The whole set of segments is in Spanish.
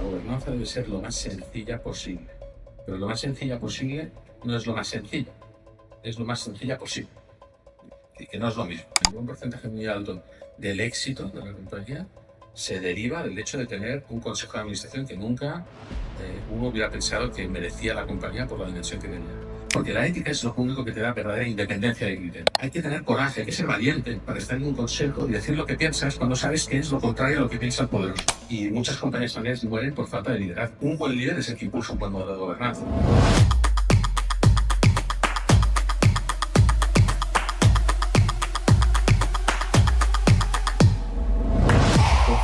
gobernanza debe ser lo más sencilla posible. Pero lo más sencilla posible no es lo más sencillo, es lo más sencilla posible. Y que no es lo mismo. Un porcentaje muy alto del éxito de la compañía se deriva del hecho de tener un consejo de administración que nunca uno hubiera pensado que merecía la compañía por la dimensión que tenía. Porque la ética es lo único que te da verdadera independencia de criterio. Hay que tener coraje, hay que ser valiente para estar en un consejo y decir lo que piensas cuando sabes que es lo contrario a lo que piensa el poderoso. Y muchas compañías familiares mueren por falta de liderazgo. Un buen líder es el que impulsa un buen modelo de gobernanza.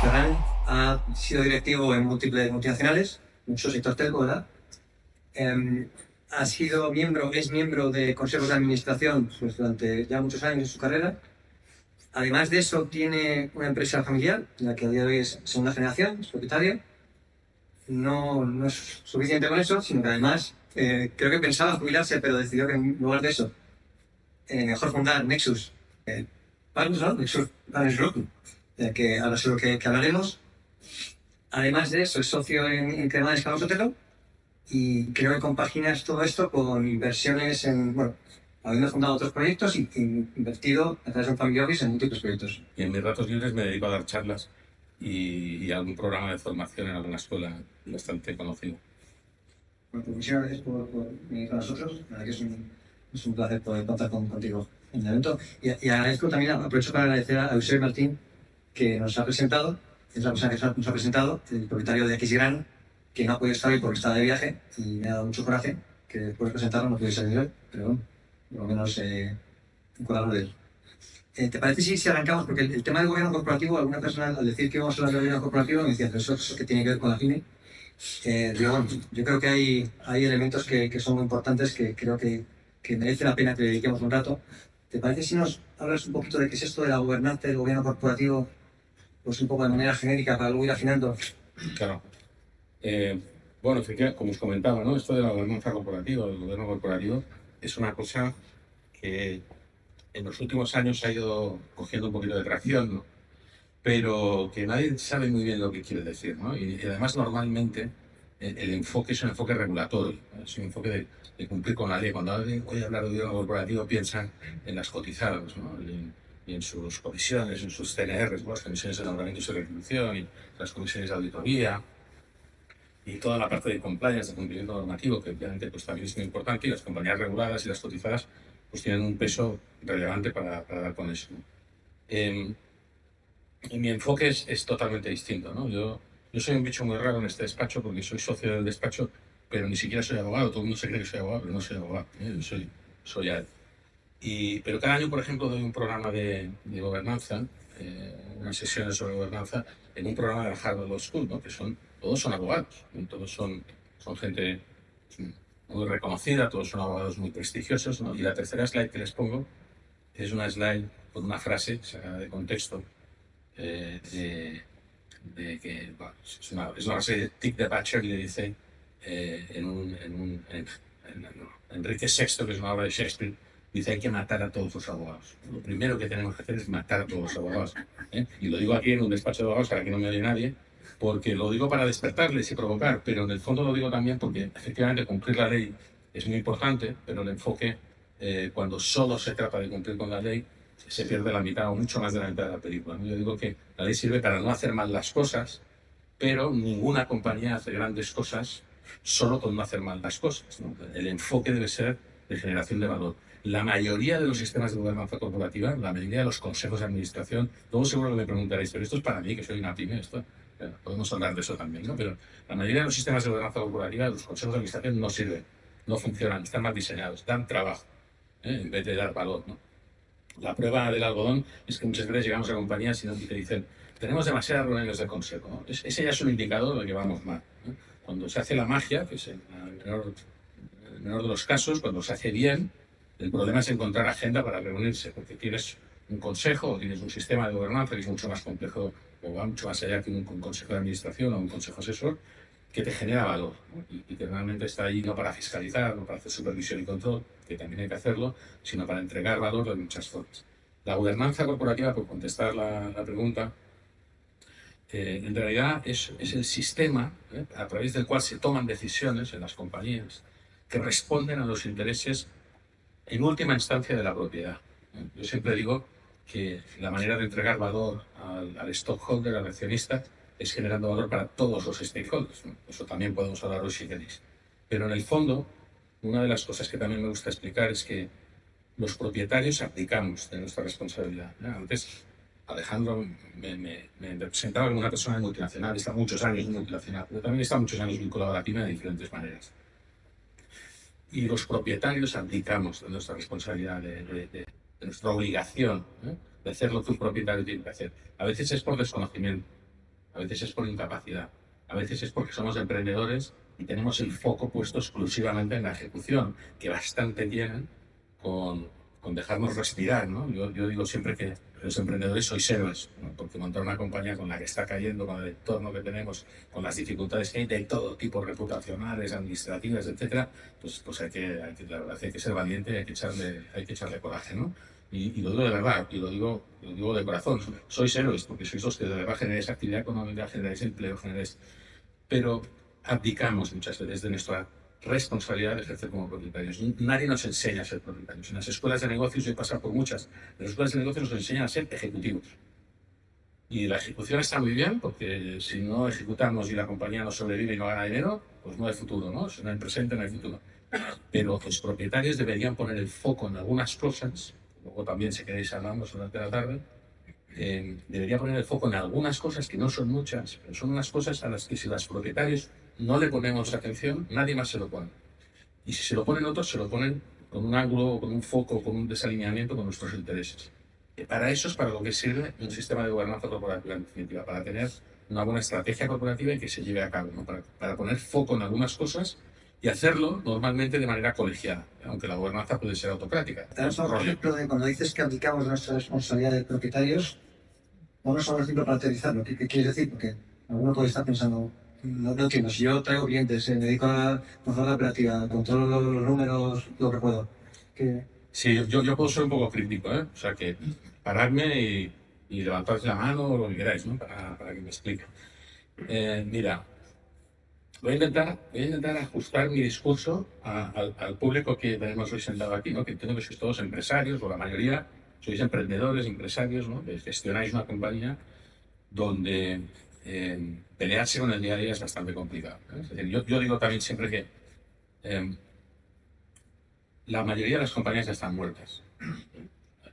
Ferran ha sido directivo en múltiples multinacionales, mucho sector telco, ¿verdad? Es miembro de consejos de administración pues, durante ya muchos años de su carrera. Además de eso, tiene una empresa familiar, en la que a día de hoy es segunda generación, es propietario. No es suficiente con eso, sino que además creo que pensaba jubilarse, pero decidió que en lugar de eso, mejor fundar Nexus Partners, ¿no? Nexus Partners Group, que ahora seguro que hablaremos. Además de eso, es socio en Cremades Carlos Sotelo y creo que compaginas todo esto con inversiones habiendo fundado otros proyectos y invertido a través de un family office en múltiples proyectos. Y en mis ratos libres me dedico a dar charlas y algún programa de formación en alguna escuela bastante conocido. Bueno, pues muchas gracias por venir con nosotros. La verdad que es un placer poder contar contigo en el evento. Y agradezco también, aprovecho para agradecer a Eusebio Martín, que nos ha presentado, es la persona que nos ha presentado, el propietario de Xgran, que no ha podido estar hoy porque estaba de viaje y me ha dado mucho coraje que después de presentarlo no pudiese salir hoy, pero bueno, por lo menos con algo de él. ¿Te parece si arrancamos? Porque el tema del gobierno corporativo, alguna persona al decir que vamos a hablar del gobierno corporativo me decía, pero eso que tiene que ver con la FINE. Yo creo que hay elementos que son muy importantes que creo que merece la pena que le dediquemos un rato. ¿Te parece si nos hablas un poquito de qué es esto de la gobernanza del gobierno corporativo, pues un poco de manera genérica para luego ir afinando? Claro. Bueno, como os comentaba, ¿no? Esto de la gobernanza corporativa, del gobierno corporativo, es una cosa que en los últimos años ha ido cogiendo un poquito de tracción, ¿no? Pero que nadie sabe muy bien lo que quiere decir, ¿no? Y además normalmente el enfoque es un enfoque regulatorio, ¿no? Es un enfoque de cumplir con la ley. Cuando alguien oye hablar de gobierno corporativo piensan en las cotizadas, ¿no? Y en sus comisiones, en sus CNRs, ¿no? Las comisiones de nombramiento y selección, y las comisiones de auditoría, y toda la parte de compliance, de cumplimiento normativo, que obviamente pues, también es muy importante, y las compañías reguladas y las cotizadas pues, tienen un peso relevante para dar con eso, ¿no? Mi enfoque es totalmente distinto, ¿no? Yo soy un bicho muy raro en este despacho porque soy socio del despacho, pero ni siquiera soy abogado. Todo el mundo se cree que soy abogado, pero no soy abogado, ¿eh? Yo soy AD. Pero cada año, por ejemplo, doy un programa de gobernanza, unas sesiones sobre gobernanza, en un programa de la Harvard Law School, ¿no? Todos son abogados, ¿no? Todos son gente muy reconocida, todos son abogados muy prestigiosos, ¿no? Y la tercera slide que les pongo es una slide con una frase sacada de contexto, que bueno, es una frase de Tic de Batcher y le dice Enrique VI, que es una obra de Shakespeare, dice hay que matar a todos los abogados. Lo primero que tenemos que hacer es matar a todos los abogados. Y lo digo aquí en un despacho de abogados para que no me oye nadie, porque lo digo para despertarles y provocar, pero en el fondo lo digo también porque efectivamente cumplir la ley es muy importante, pero el enfoque, cuando solo se trata de cumplir con la ley, se pierde la mitad o mucho más de la mitad de la película, ¿no? Yo digo que la ley sirve para no hacer mal las cosas, pero ninguna compañía hace grandes cosas solo con no hacer mal las cosas, ¿no? El enfoque debe ser de generación de valor. La mayoría de los sistemas de gobernanza corporativa, la mayoría de los consejos de administración, luego seguro que me preguntaréis, pero esto es para mí, que soy una pyme, bueno, podemos hablar de eso también, ¿no? Pero la mayoría de los sistemas de gobernanza corporativa, los consejos de administración no sirven, no funcionan, están mal diseñados, dan trabajo, en vez de dar valor, ¿no? La prueba del algodón es que muchas veces llegamos a compañías y te dicen tenemos demasiadas reuniones de consejo, ¿no? Ese ya es un indicador de que vamos mal, ¿no? Cuando se hace la magia, que es en el menor de los casos, cuando se hace bien, el problema es encontrar agenda para reunirse, porque tienes un consejo o tienes un sistema de gobernanza que es mucho más complejo o va mucho más allá que un consejo de administración o un consejo asesor, que te genera valor, ¿no? Y que realmente está ahí no para fiscalizar, no para hacer supervisión y control, que también hay que hacerlo, sino para entregar valor de muchas formas. La gobernanza corporativa, por contestar la pregunta, En realidad es el sistema a través del cual se toman decisiones en las compañías que responden a los intereses en última instancia de la propiedad. Yo siempre digo que la manera de entregar valor al stockholder, al accionista, es generando valor para todos los stakeholders. Eso también podemos hablar hoy si queréis. Pero en el fondo, una de las cosas que también me gusta explicar es que los propietarios abdicamos de nuestra responsabilidad. Antes Alejandro me representaba como una persona multinacional, está muchos años en multinacional, pero también está muchos años vinculado a la pyme de diferentes maneras. Y los propietarios abdicamos de nuestra responsabilidad, de nuestra obligación, de hacer lo que un propietario tiene que hacer. A veces es por desconocimiento, a veces es por incapacidad, a veces es porque somos emprendedores y tenemos el foco puesto exclusivamente en la ejecución, que bastante tienen con dejarnos respirar, ¿no? Yo digo siempre que los emprendedores sois héroes, ¿no? Porque montar una compañía con la que está cayendo, con el entorno que tenemos, con las dificultades que hay de todo tipo, reputacionales, administrativas, etcétera, pues la verdad, hay que ser valiente, hay que echarle coraje, ¿no? Y lo digo de verdad, y lo digo de corazón. Sois héroes, porque sois los que de verdad generáis actividad económica, generáis empleo, generáis... Pero abdicamos muchas veces de nuestra responsabilidad de ejercer como propietarios. Nadie nos enseña a ser propietarios. En las escuelas de negocios, yo he pasado por muchas, en las escuelas de negocios nos enseñan a ser ejecutivos. Y la ejecución está muy bien, porque si no ejecutamos y la compañía no sobrevive y no gana dinero, pues no hay futuro, ¿no? Si no hay presente, no hay futuro. Pero los propietarios deberían poner el foco en algunas cosas, luego también si queréis hablamos durante la tarde, debería poner el foco en algunas cosas que no son muchas, pero son unas cosas a las que si los propietarios no le ponemos atención, nadie más se lo pone. Y si se lo ponen otros, se lo ponen con un ángulo, con un foco, con un desalineamiento con nuestros intereses. Para eso es para lo que sirve un sistema de gobernanza corporativa, en definitiva, para tener una buena estrategia corporativa y que se lleve a cabo, ¿no? Para poner foco en algunas cosas y hacerlo normalmente de manera colegiada, aunque la gobernanza puede ser autocrática. Tenemos un ejemplo de cuando dices que abdicamos de nuestra responsabilidad de propietarios. Vamos a un ejemplo para aterrizarlo. ¿Qué quieres decir? Porque alguno puede estar pensando, no entiendo, si yo traigo clientes, me dedico a la operativa, controlo los números, lo que puedo. Sí, yo puedo ser un poco crítico, ¿eh? O sea que paradme y levantad la mano o lo que queráis, ¿no? Para que me explique. Mira, voy a intentar ajustar mi discurso al público que tenemos hoy sentado aquí, ¿no? Que entiendo que sois todos empresarios, o la mayoría sois emprendedores, empresarios, ¿no? Que gestionáis una compañía donde pelearse con el día a día es bastante complicado, ¿eh? Es decir, yo digo también siempre que la mayoría de las compañías ya están muertas.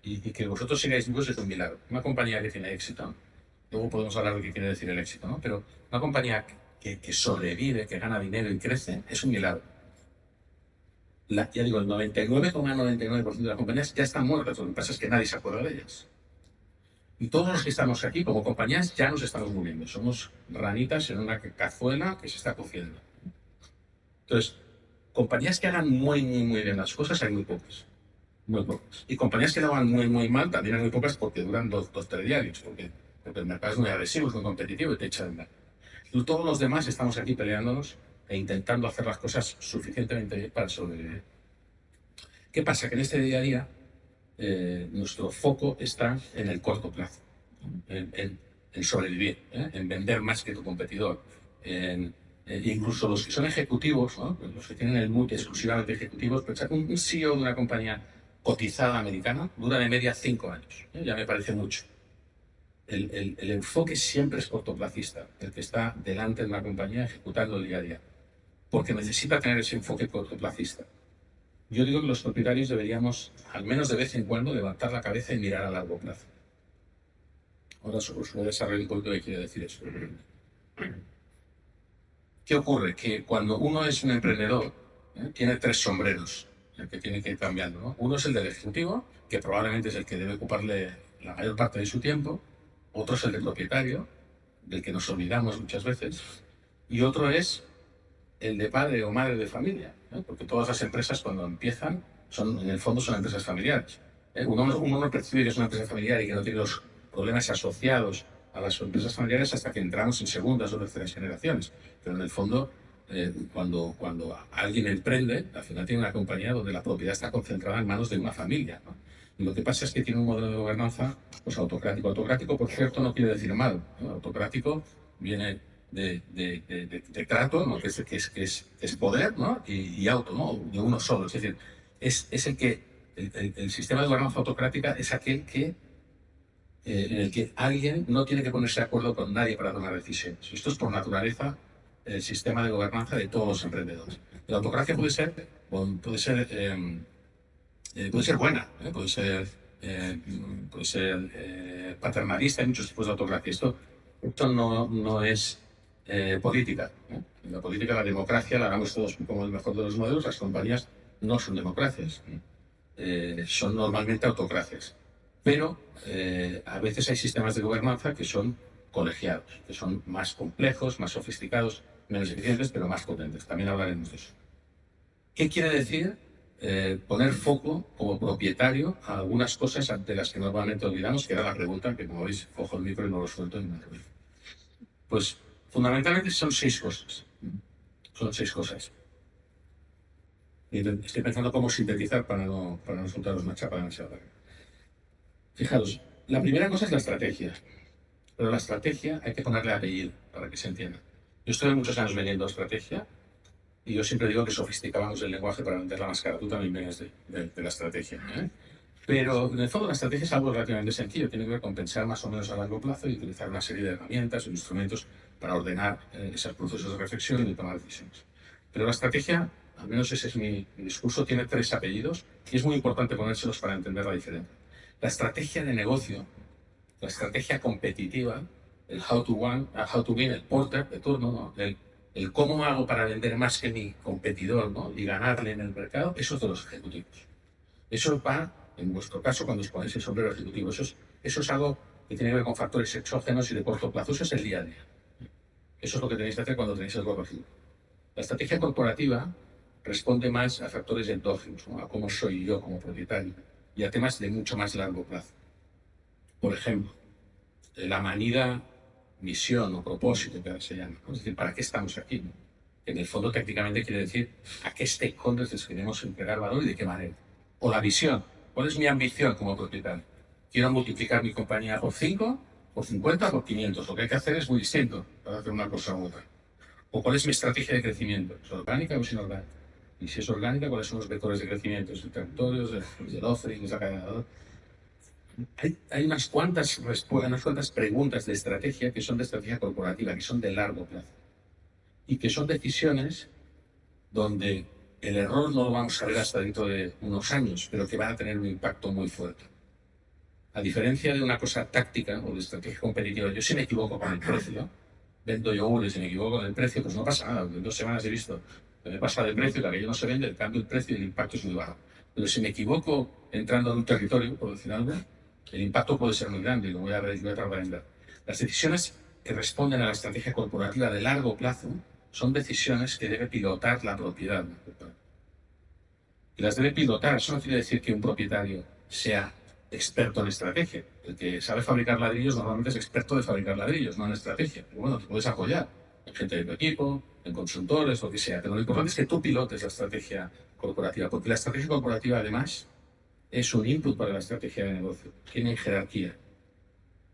Y que vosotros sigáis vivos es un milagro. Una compañía que tiene éxito, luego podemos hablar de qué quiere decir el éxito, ¿no? Pero una compañía que sobrevive, que gana dinero y crece, es un milagro. Ya digo, el 99,99% de las compañías ya están muertas, lo que pasa es que nadie se acuerda de ellas. Y todos los que estamos aquí como compañías ya nos estamos muriendo. Somos ranitas en una cazuela que se está cociendo. Entonces, compañías que hagan muy bien las cosas hay muy pocas. Muy pocas. Y compañías que lo hagan muy mal también hay muy pocas porque duran dos telediarios, porque el mercado es muy agresivo, es muy competitivo y te echan de mar. Todos los demás estamos aquí peleándonos e intentando hacer las cosas suficientemente bien para sobrevivir. ¿Qué pasa? Que en este día a día nuestro foco está en el corto plazo, en sobrevivir, en vender más que tu competidor, incluso los que son ejecutivos, ¿no? Los que tienen el multi exclusivamente ejecutivos, pensar que un CEO de una compañía cotizada americana dura de media 5 años, ya me parece mucho. El enfoque siempre es cortoplacista, el que está delante de una compañía ejecutando el día a día, porque necesita tener ese enfoque cortoplacista. Yo digo que los propietarios deberíamos, al menos de vez en cuando, levantar la cabeza y mirar a largo plazo. Ahora os voy a desarrollar un poquito de qué quiere decir eso. ¿Qué ocurre? Que cuando uno es un emprendedor, tiene 3 sombreros que tiene que ir cambiando, ¿no? Uno es el del ejecutivo, que probablemente es el que debe ocuparle la mayor parte de su tiempo. Otro es el del propietario, del que nos olvidamos muchas veces. Y otro es el de padre o madre de familia, ¿eh? Porque todas las empresas cuando empiezan, en el fondo son empresas familiares. Uno no percibe que es una empresa familiar y que no tiene los problemas asociados a las empresas familiares hasta que entramos en segundas o terceras generaciones. Pero en el fondo, cuando alguien emprende, al final tiene una compañía donde la propiedad está concentrada en manos de una familia, ¿no? Y lo que pasa es que tiene un modelo de gobernanza pues, autocrático. Autocrático, por cierto, no quiere decir mal, ¿no? Autocrático viene de trato, ¿no? que es poder, ¿no? y auto, ¿no? De uno solo. Es decir, es el que el sistema de gobernanza autocrática es aquel que en el que alguien no tiene que ponerse de acuerdo con nadie para tomar decisiones. Esto es por naturaleza el sistema de gobernanza de todos los emprendedores. La autocracia puede ser buena, puede ser paternalista, hay muchos tipos de autocracia. Esto no es política. En la política, la democracia la hagamos todos como el mejor de los modelos. Las compañías no son democracias, son normalmente autocracias. Pero a veces hay sistemas de gobernanza que son colegiados, que son más complejos, más sofisticados, menos eficientes, pero más potentes. También hablaremos de eso. ¿Qué quiere decir poner foco como propietario a algunas cosas ante las que normalmente olvidamos? Que era la pregunta que, como veis, cojo el micro y no lo suelto en nada. Pues fundamentalmente son 6 cosas. Son 6 cosas. Y estoy pensando cómo sintetizar para no soltaros una chapa demasiado larga. Fijaros, la primera cosa es la estrategia. Pero la estrategia hay que ponerle apellido para que se entienda. Yo estuve muchos años vendiendo estrategia y yo siempre digo que sofisticábamos el lenguaje para venderla más cara. Tú también vienes de la estrategia, ¿eh? Pero en el fondo la estrategia es algo relativamente sencillo. Tiene que ver con pensar más o menos a largo plazo y utilizar una serie de herramientas o instrumentos para ordenar esos procesos de reflexión y de tomar decisiones. Pero la estrategia, al menos ese es mi discurso, tiene 3 apellidos y es muy importante ponérselos para entender la diferencia. La estrategia de negocio, la estrategia competitiva, el how to win, el porter de turno, ¿no? el cómo hago para vender más que mi competidor, ¿no? Y ganarle en el mercado, eso es de los ejecutivos. Eso va, en vuestro caso, cuando os ponéis el sombrero ejecutivo, eso es algo que tiene que ver con factores exógenos y de corto plazo, eso es el día a día. Eso es lo que tenéis que hacer cuando tenéis el gorro ejecutivo. La estrategia corporativa responde más a factores endógenos, ¿no? A cómo soy yo como propietario y a temas de mucho más largo plazo. Por ejemplo, la manida misión o propósito, que ahora se llama, ¿no? Es decir, ¿para qué estamos aquí? ¿No? En el fondo, técnicamente quiere decir a qué stakeholders les queremos entregar valor y de qué manera. O la visión, ¿cuál es mi ambición como propietario? ¿Quiero multiplicar mi compañía por 5, por 50, por 500? Lo que hay que hacer es muy distinto para hacer una cosa u otra. ¿O cuál es mi estrategia de crecimiento? ¿Es orgánica o es inorgánica? Y si es orgánica, ¿cuáles son los vectores de crecimiento? ¿Es el territorio? ¿Es el offering? ¿Es la cadena de valor? Hay unas cuantas preguntas de estrategia que son de estrategia corporativa, que son de largo plazo. Y que son decisiones donde el error no lo vamos a ver hasta dentro de unos años, pero que van a tener un impacto muy fuerte. A diferencia de una cosa táctica o de estrategia competitiva, yo si me equivoco con el precio, vendo yogures y me equivoco con el precio, pues no pasa nada. En 2 semanas he visto que me pasa de precio, que aquello no se vende, el cambio del precio y el impacto es muy bajo. Pero si me equivoco entrando en un territorio, por decir algo, el impacto puede ser muy grande y lo voy a tratar de ver. Las decisiones que responden a la estrategia corporativa de largo plazo son decisiones que debe pilotar la propiedad. Y las debe pilotar. Eso no quiere decir que un propietario sea experto en estrategia. El que sabe fabricar ladrillos normalmente es experto de fabricar ladrillos, no en estrategia. Pero bueno, te puedes apoyar en gente de tu equipo, en consultores, lo que sea. Pero lo importante es que tú pilotes la estrategia corporativa, porque la estrategia corporativa además es un input para la estrategia de negocio. Tienen jerarquía.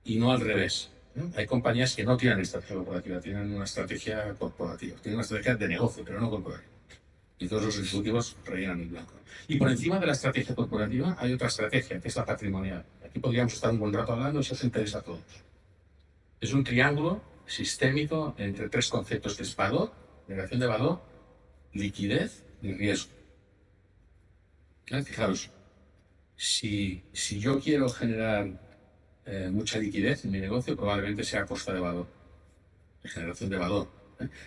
Y no al revés. ¿No? Hay compañías que no tienen estrategia corporativa, tienen una estrategia corporativa. Tienen una estrategia de negocio, pero no corporativa. Y todos los ejecutivos rellenan el blanco. Y por encima de la estrategia corporativa hay otra estrategia, que es la patrimonial. Aquí podríamos estar un buen rato hablando, eso os interesa a todos. Es un triángulo sistémico entre 3 conceptos, que es valor, generación de valor, liquidez y riesgo. Fijaros, si yo quiero generar mucha liquidez en mi negocio, probablemente sea a costa de valor, de generación de valor.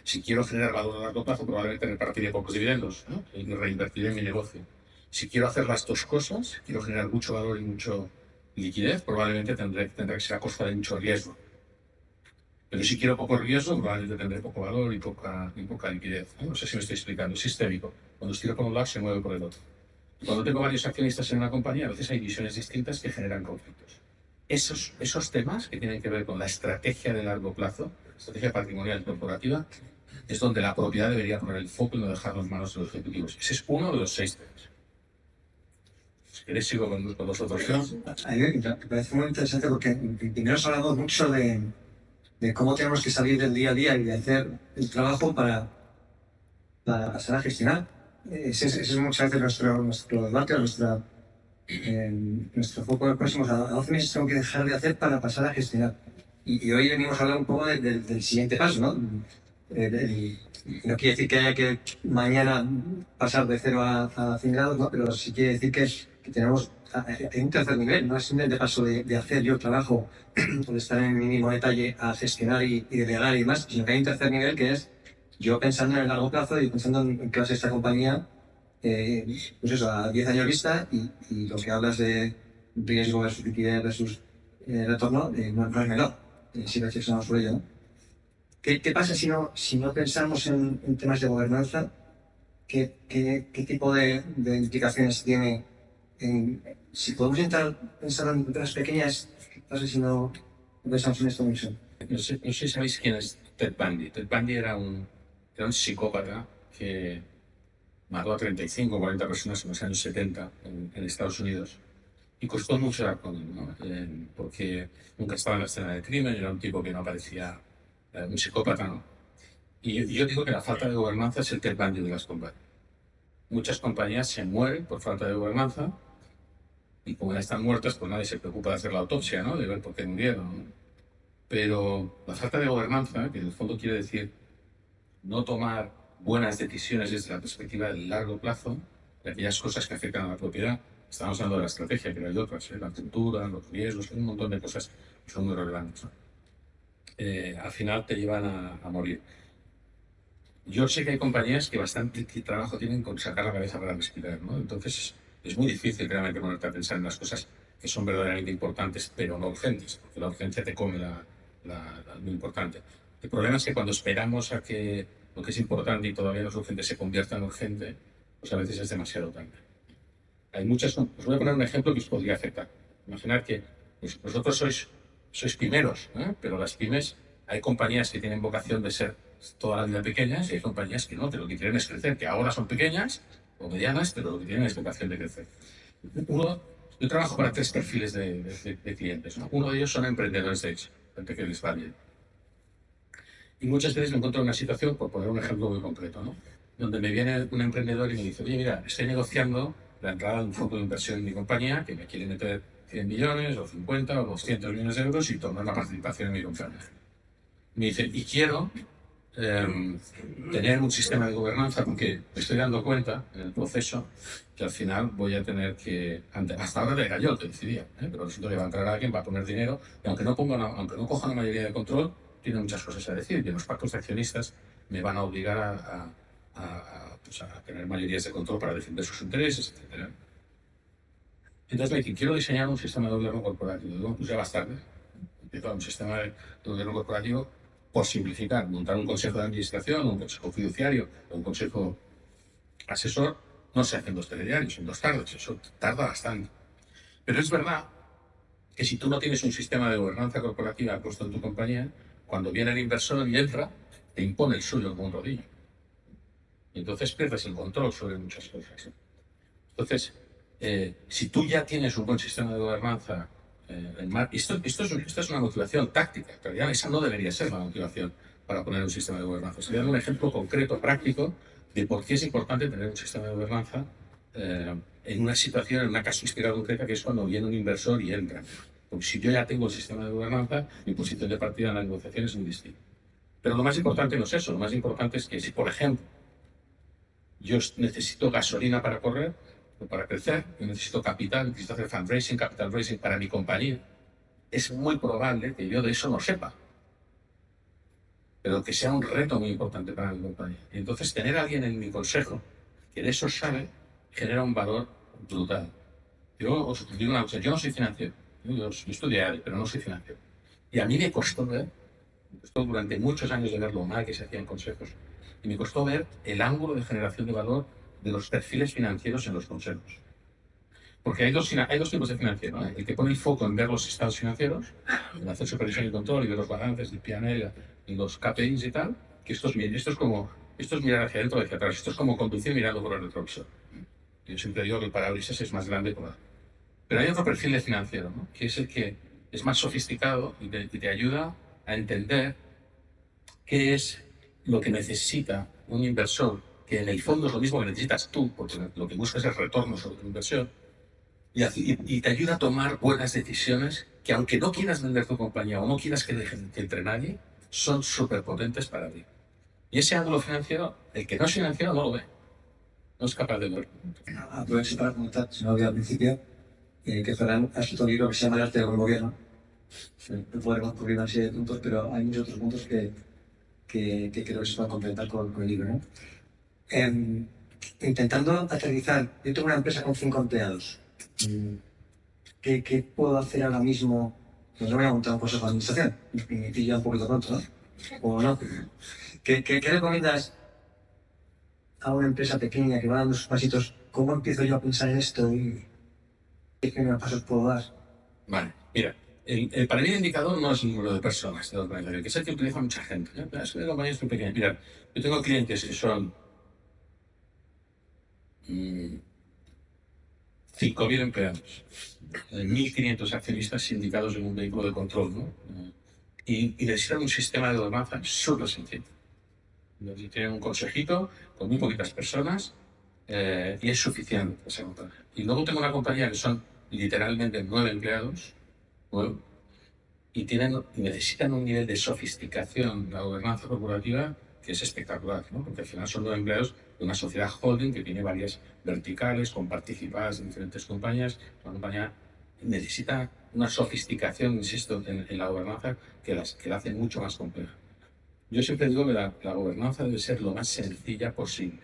Si quiero generar valor a largo plazo, probablemente repartiré pocos dividendos, ¿no? Y reinvertiré en mi negocio. Si quiero hacer las 2 cosas, quiero generar mucho valor y mucha liquidez, probablemente tendrá que ser a costa de mucho riesgo. Pero si quiero poco riesgo, probablemente tendré poco valor y poca liquidez. No sé si me estoy explicando. Es sistémico. Cuando estiro por un lado, se mueve por el otro. Cuando tengo varios accionistas en una compañía, a veces hay visiones distintas que generan conflictos. Esos temas que tienen que ver con la estrategia de largo plazo, estrategia patrimonial corporativa, es donde la propiedad debería poner el foco y no dejarlo en manos de los ejecutivos. Ese es uno de los 6 temas. Si queréis sigo con vosotros. A mí me parece muy interesante porque primero has hablado mucho de cómo tenemos que salir del día a día y de hacer el trabajo para pasar a gestionar. Ese es muchas veces nuestro debate, nuestro foco de próximos a 12 meses tengo que dejar de hacer para pasar a gestionar. Y hoy venimos a hablar un poco del siguiente paso, ¿no? No quiere decir que haya que mañana pasar de 0 a 100 grados, ¿no? Pero sí quiere decir que tenemos un tercer nivel, no es simplemente paso de hacer yo el trabajo o de estar en el mínimo detalle a gestionar y delegar y demás, sino que hay un tercer nivel que es yo pensando en el largo plazo y pensando en qué va a ser esta compañía, pues eso, a 10 años vista y lo que hablas de riesgo versus liquidez versus retorno, no es menor, si reflexionamos sobre ello, ¿no? ¿Qué pasa si no pensamos en temas de gobernanza? ¿Qué tipo de implicaciones tiene? Si podemos pensar en empresas pequeñas, ¿qué pasa si no pensamos en esto mucho? No sé si sabéis quién es Ted Bundy. Ted Bundy era un psicópata que mató a 35 o 40 personas en los años 70 en Estados Unidos. Y costó mucho dar con él, ¿no? Porque nunca estaba en la escena del crimen, era un tipo que no parecía un psicópata, ¿no? Y yo digo que la falta de gobernanza es el Ted Bundy de las compañías. Muchas compañías se mueren por falta de gobernanza y como ya están muertas, pues nadie se preocupa de hacer la autopsia, ¿no? De ver por qué murieron, ¿no? Pero la falta de gobernanza, que en el fondo quiere decir no tomar buenas decisiones desde la perspectiva del largo plazo, de aquellas cosas que afectan a la propiedad. Estamos hablando de la estrategia, pero hay otras, la cultura, los riesgos, hay un montón de cosas que son muy relevantes, ¿no? Al final te llevan a morir. Yo sé que hay compañías que bastante trabajo tienen con sacar la cabeza para respirar, ¿no? Entonces es muy difícil realmente ponerte a pensar en las cosas que son verdaderamente importantes, pero no urgentes, porque la urgencia te come lo importante. El problema es que cuando esperamos a que lo que es importante y todavía no es urgente se convierta en urgente, pues a veces es demasiado tarde. Hay muchas. Os voy a poner un ejemplo que os podría afectar. Imaginad que vosotros sois pimeros, ¿eh? Pero las pymes, hay compañías que tienen vocación de ser toda la vida pequeñas y hay compañías que no, que lo que quieren es crecer, que ahora son pequeñas o medianas, pero lo que tienen es vocación de crecer. Yo trabajo para 3 perfiles de clientes, ¿no? Uno de ellos son emprendedores de hecho, gente que les va bien. Y muchas veces me encuentro en una situación, por poner un ejemplo muy concreto, ¿no? Donde me viene un emprendedor y me dice, oye, mira, estoy negociando la entrada de un fondo de inversión en mi compañía que me quiere meter 100 millones o 50 o 200 millones de euros y tomar una participación en mi compañía. Me dice, y quiero tener un sistema de gobernanza porque me estoy dando cuenta en el proceso que al final voy a tener que, hasta ahora era yo el que decidía, pero resulta que va a entrar alguien, va a poner dinero y aunque no coja una mayoría de control, tiene muchas cosas a decir y en los pactos de accionistas me van a obligar a tener mayorías de control para defender sus intereses, etc. Entonces me dicen, quiero diseñar un sistema de gobierno corporativo. Digo, pues ya vas tarde. Empiezo un sistema de gobierno corporativo por simplificar, montar un consejo de administración, un consejo fiduciario, un consejo asesor, no se hacen 2 telediarios, en 2 tardes, eso tarda bastante. Pero es verdad que si tú no tienes un sistema de gobernanza corporativa puesto en tu compañía, cuando viene el inversor y entra, te impone el suyo como un rodillo. Y entonces pierdes el control sobre muchas cosas. Entonces, si tú ya tienes un buen sistema de gobernanza, esto es una motivación táctica, en realidad esa no debería ser la motivación para poner un sistema de gobernanza. Estoy dando un ejemplo concreto, práctico, de por qué es importante tener un sistema de gobernanza en una situación, en una casuística concreta, que es cuando viene un inversor y entra. Porque si yo ya tengo el sistema de gobernanza, mi posición de partida en la negociación es muy distinta. Pero lo más importante no es eso, lo más importante es que si, por ejemplo, yo necesito gasolina para correr, o para crecer, yo necesito capital, necesito hacer fundraising, capital raising para mi compañía, es muy probable que yo de eso no sepa, pero que sea un reto muy importante para mi compañía. Y entonces tener a alguien en mi consejo que de eso sabe, genera un valor brutal. Yo os digo una cosa, yo no soy financiero, yo estudié ADE, pero no soy financiero. Y a mí me costó durante muchos años de ver lo mal que se hacían consejos, y me costó ver el ángulo de generación de valor de los perfiles financieros en los consejos. Porque hay dos tipos de financiero, ¿no? El que pone el foco en ver los estados financieros, en hacer supervisión y control y ver los balances del P&L y los KPIs y tal, que esto es mirar hacia adentro y hacia atrás. Esto es como conducir mirando por el retrovisor. Yo siempre digo que el parabrisas es más grande Pero hay otro perfil de financiero, ¿no? Que es el que es más sofisticado y te ayuda a entender qué es lo que necesita un inversor, que en el fondo es lo mismo que necesitas tú, porque lo que buscas es retorno sobre tu inversión, y te ayuda a tomar buenas decisiones que, aunque no quieras vender tu compañía o no quieras que entre nadie, son súper potentes para ti. Y ese ángulo financiero, el que no es financiero no lo ve, no es capaz de verlo. Aprovecho para comentar, si no lo había al principio, que Ferran ha escrito un libro que se llama El arte del buen gobierno. No podremos cubrir una serie de puntos, pero hay muchos otros puntos que creo que se pueden complementar con el libro, ¿no? Intentando aterrizar, yo tengo una empresa con 5 empleados. ¿Qué puedo hacer ahora mismo? Pues no voy a montar un consejo de administración, me pilla un poquito pronto, ¿no? ¿O no? ¿Qué recomiendas a una empresa pequeña que va dando sus pasitos? ¿Cómo empiezo yo a pensar en esto y qué primeros pasos puedo dar? Vale, mira, para mí el indicador no es el número de personas de la organización, que es el que utiliza mucha gente. Es que compañías muy pequeñas. Mira, yo tengo clientes que son 5.000 empleados, 1.500 accionistas sindicados en un vehículo de control, ¿no? Y necesitan un sistema de gobernanza súper sencillo. Tienen un consejito con muy poquitas personas y es suficiente esa compañía. Y luego tengo una compañía que son literalmente 9 empleados, 9, y necesitan un nivel de sofisticación de la gobernanza corporativa que es espectacular, ¿no? Porque al final son 9 empleados de una sociedad holding que tiene varias verticales con participadas en diferentes compañías. Una compañía necesita una sofisticación, insisto, en la gobernanza que la hace mucho más compleja. Yo siempre digo que la gobernanza debe ser lo más sencilla posible,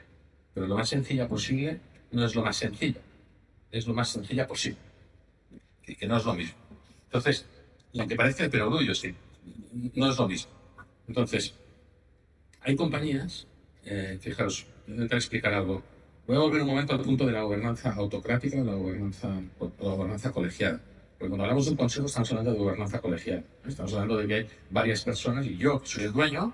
pero lo más sencilla posible no es lo más sencillo, es lo más sencilla posible, que no es lo mismo. Entonces, lo que parece el perogrullo, sí, no es lo mismo. Entonces, hay compañías, fijaros, voy a intentar explicar algo. Voy a volver un momento al punto de la gobernanza autocrática o la gobernanza colegiada. Porque cuando hablamos de un consejo estamos hablando de gobernanza colegiada. Estamos hablando de que hay varias personas y yo, que soy el dueño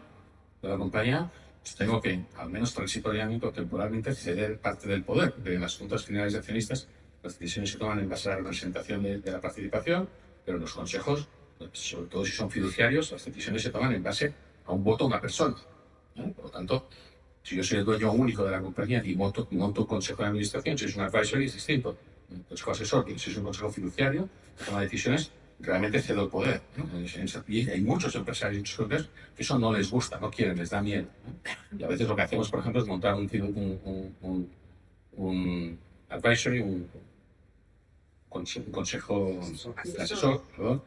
de la compañía, pues tengo que, al menos transitoriamente o temporalmente, ceder parte del poder. De las juntas generales de accionistas, las decisiones se toman en base a la representación de la participación, pero los consejos, sobre todo si son fiduciarios, las decisiones se toman en base a un voto de una persona. Por lo tanto, si yo soy el dueño único de la compañía y monto un consejo de administración, si es un advisory es distinto. Un consejo asesor, si es un consejo fiduciario, toma decisiones, realmente cedo el poder, ¿no? Y hay muchos empresarios y muchos colegas que eso no les gusta, no quieren, les da miedo, ¿no? Y a veces lo que hacemos, por ejemplo, es montar un advisory, un consejo asesor, perdón,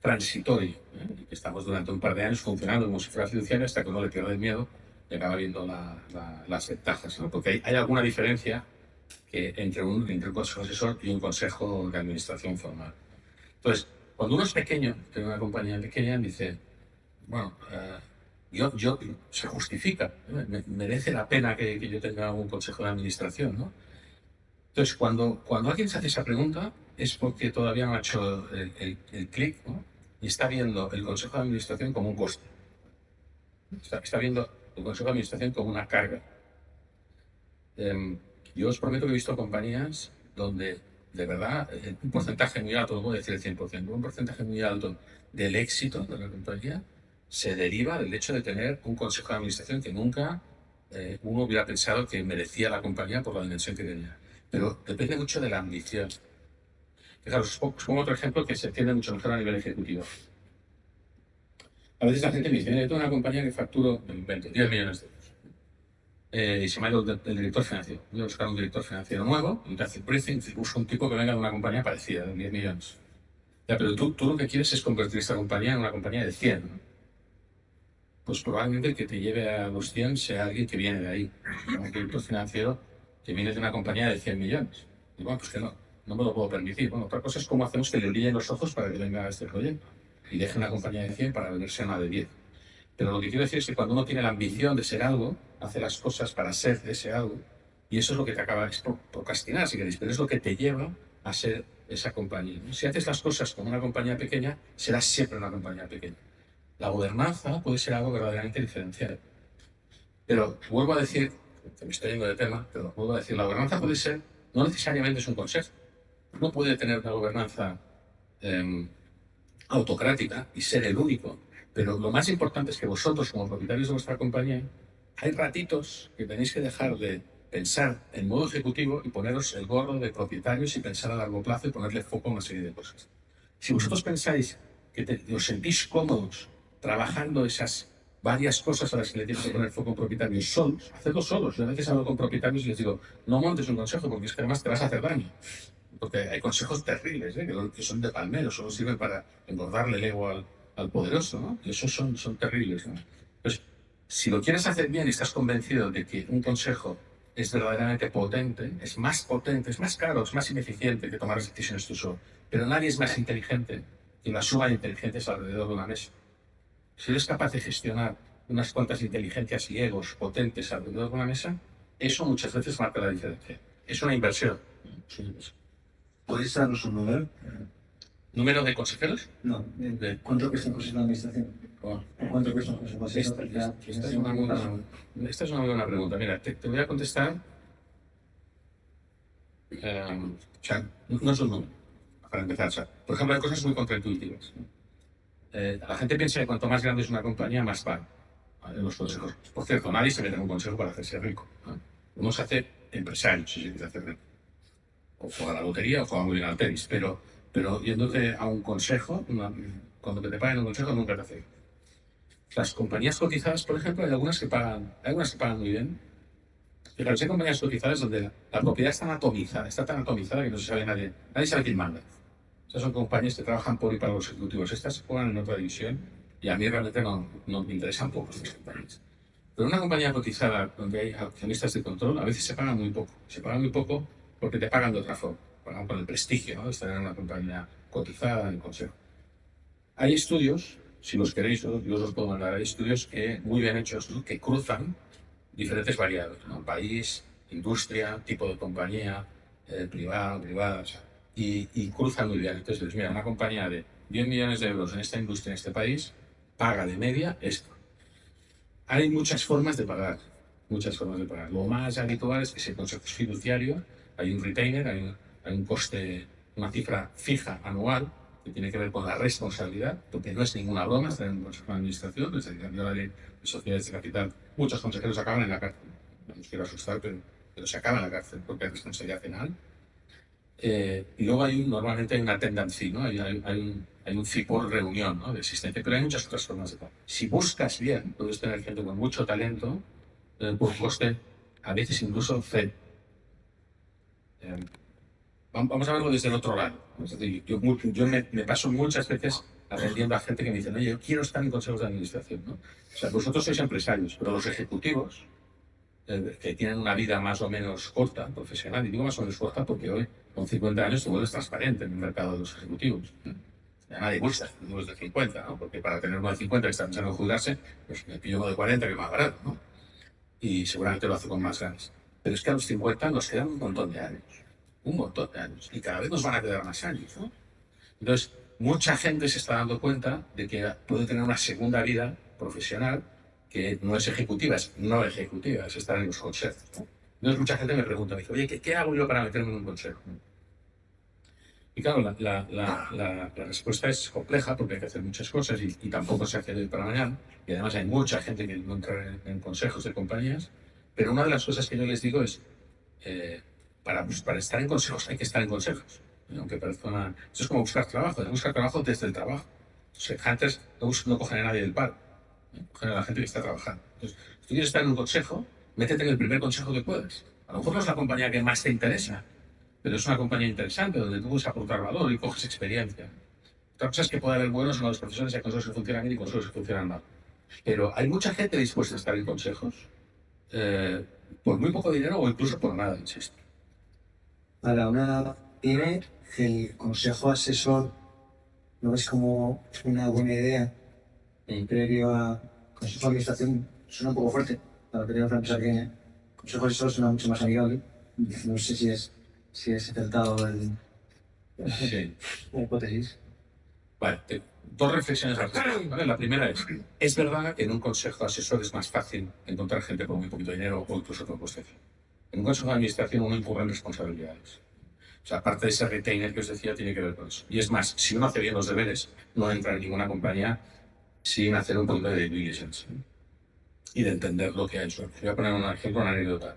transitorio, que estamos durante un par de años funcionando como si fuera fiduciario hasta que uno le pierde el miedo y acaba viendo las ventajas, ¿no? Porque hay alguna diferencia entre un consejo asesor y un consejo de administración formal. Entonces, cuando uno es pequeño, tiene una compañía pequeña, dice, bueno, se justifica, ¿no? Merece la pena que yo tenga un consejo de administración, ¿no? Entonces, cuando alguien se hace esa pregunta, es porque todavía no ha hecho el clic, ¿no? Y está viendo el consejo de administración como un coste. Está viendo el consejo de administración como una carga. Yo os prometo que he visto compañías donde, de verdad, un porcentaje muy alto, no puedo decir el 100%, un porcentaje muy alto del éxito de la compañía se deriva del hecho de tener un consejo de administración que nunca uno hubiera pensado que merecía la compañía por la dimensión que tenía. Pero depende mucho de la ambición. Fijaros, os pongo otro ejemplo que se entiende mucho mejor a nivel ejecutivo. A veces la gente me dice, yo tengo una compañía que facturo, me invento, 10 millones de euros. Y se me ha ido el director financiero. Voy a buscar un director financiero nuevo, y te hace el briefing, y busco un tipo que venga de una compañía parecida, de 10 millones. Ya, pero tú lo que quieres es convertir esta compañía en una compañía de 100, ¿no? Pues probablemente el que te lleve a los 100 sea alguien que viene de ahí, un director financiero que viene de una compañía de 100 millones. Y bueno, pues que no me lo puedo permitir. Bueno, otra cosa es cómo hacemos que le brillen los ojos para que venga a este proyecto y deje una compañía de 100 para venirse a una de 10. Pero lo que quiero decir es que cuando uno tiene la ambición de ser algo, hace las cosas para ser ese algo, y eso es lo que te acaba, es procrastinar, si queréis, pero es lo que te lleva a ser esa compañía. Si haces las cosas como una compañía pequeña, serás siempre una compañía pequeña. La gobernanza puede ser algo verdaderamente diferencial. Pero vuelvo a decir, que me estoy yendo de tema, pero vuelvo a decir, la gobernanza puede ser no necesariamente es un consejo. No puede tener una gobernanza autocrática y ser el único. Pero lo más importante es que vosotros, como propietarios de vuestra compañía, hay ratitos que tenéis que dejar de pensar en modo ejecutivo y poneros el gorro de propietarios y pensar a largo plazo y ponerle foco a una serie de cosas. Si vosotros pensáis que os sentís cómodos trabajando esas varias cosas a las que le tienes que poner foco a propietarios solos, hacedlo solos. Yo a veces hablo con propietarios y les digo, no montes un consejo porque es que además te vas a hacer daño. Porque hay consejos terribles, que son de palmeros, solo sirven para engordarle el ego al poderoso, ¿no? Y esos son terribles, ¿no? Pues, si lo quieres hacer bien y estás convencido de que un consejo es verdaderamente potente, es más caro, es más ineficiente que tomar las decisiones tú solo. Pero nadie es más inteligente que la suma de inteligencias alrededor de una mesa. Si eres capaz de gestionar unas cuantas inteligencias y egos potentes alrededor de una mesa, eso muchas veces marca la diferencia. Es una inversión. ¿Podéis darnos un número? ¿Número de consejeros? No. ¿Cuánto cuesta un consejo de administración? Oh. ¿Cuánto cuesta un consejo de administración? Esta es una muy buena pregunta. Mira, te voy a contestar. O sea, no es un número, para empezar. O sea, por ejemplo, hay cosas muy contraintuitivas. La gente piensa que cuanto más grande es una compañía, más paga. ¿Vale? Los consejos. Por cierto, nadie se mete en un consejo para hacerse rico. ¿No? Uno se hace empresario si se quiere hacer rico. O juega a la lotería o juega muy bien al tenis. Pero yéndote a un consejo, cuando te paguen un consejo, nunca te hace. Las compañías cotizadas, por ejemplo, hay algunas que pagan muy bien. Fijaros, hay compañías cotizadas donde la propiedad está tan atomizada que no se sabe nadie sabe quién manda. Estas son compañías que trabajan por y para los ejecutivos. Estas se juegan en otra división y a mí realmente no me interesan poco estas compañías. Pero una compañía cotizada donde hay accionistas de control, a veces se pagan muy poco. Se pagan muy poco porque te pagan de otra forma. Pagan por el prestigio, ¿no?, de estar en una compañía cotizada en el consejo. Hay estudios, si los queréis, yo os los puedo mandar, hay estudios muy bien hechos, ¿no?, que cruzan diferentes variables, ¿no?, país, industria, tipo de compañía, privada, o sea, y cruzan muy bien. Entonces, mira, una compañía de 10 millones de euros en esta industria, en este país, paga de media esto. Hay muchas formas de pagar, Lo más habitual es que si el consejo es fiduciario, hay un retainer, hay un coste, una cifra fija anual, que tiene que ver con la responsabilidad, porque no es ninguna broma estar en un consejo de administración. Desde que cambió la ley de sociedades de capital, muchos consejeros acaban en la cárcel. No os quiero asustar, pero se acaba en la cárcel porque hay responsabilidad penal. Y luego normalmente hay una attendance fee, ¿no? Hay un fee por reunión, ¿no?, de existencia, pero hay muchas otras formas de pago. Si buscas bien, puedes tener gente con mucho talento por coste, a veces incluso cero. Vamos a verlo desde el otro lado. Es decir, yo me paso muchas veces atendiendo a gente que me dice, oye, yo quiero estar en consejos de administración, ¿no? O sea, vosotros sois empresarios, pero los ejecutivos, que tienen una vida más o menos corta, profesional, y digo más o menos corta porque hoy, con 50 años, te vuelves transparente en el mercado de los ejecutivos. A nadie gusta los de 50, ¿no? Porque para tener uno de 50 que está pensando en jubilarse, pues me pillo uno de 40 que es más barato, ¿no? Y seguramente lo hace con más ganas. Pero es que a los 50 nos quedan un montón de años. Y cada vez nos van a quedar más años, ¿no? Entonces, mucha gente se está dando cuenta de que puede tener una segunda vida profesional que no es ejecutiva, es no ejecutiva, es estar en los consejos, ¿no? Entonces, mucha gente me pregunta, me dice, oye, ¿qué hago yo para meterme en un consejo? Y claro, la respuesta es compleja porque hay que hacer muchas cosas y tampoco se hace de hoy para mañana. Y además hay mucha gente que no entra en consejos de compañías. Pero una de las cosas que yo les digo es, para estar en consejos hay que estar en consejos. Aunque parezca Eso es como buscar trabajo. Hay que buscar trabajo desde el trabajo. Los headhunters no cogen a nadie del paro. Cogen a la gente que está trabajando. Entonces, si tú quieres estar en un consejo, métete en el primer consejo que puedas. A lo mejor no es la compañía que más te interesa, pero es una compañía interesante donde tú puedes aportar valor y coges experiencia. Otra cosa es que puede haber buenos o malos profesores, hay consejos que funcionan bien y consejos que funcionan mal. Pero hay mucha gente dispuesta a estar en consejos por muy poco dinero o incluso por nada, insisto. Para una pyme, el consejo asesor no es como una buena idea. Previo a consejo de administración suena un poco fuerte para tener una empresa pequeña. Consejo asesor suena mucho más amigable. No sé si es acertado la hipótesis. Vale, dos reflexiones al respecto, ¿vale? La primera es verdad que en un consejo asesor es más fácil encontrar gente con muy poquito dinero o incluso con coste. En un consejo de administración uno incurre en responsabilidades. O sea, aparte de ese retainer que os decía, tiene que ver con eso. Y es más, si uno hace bien los deberes, no entra en ninguna compañía sin hacer un poquito de due diligence, ¿eh? Y de entender lo que ha hecho. Voy a poner un ejemplo, una anécdota.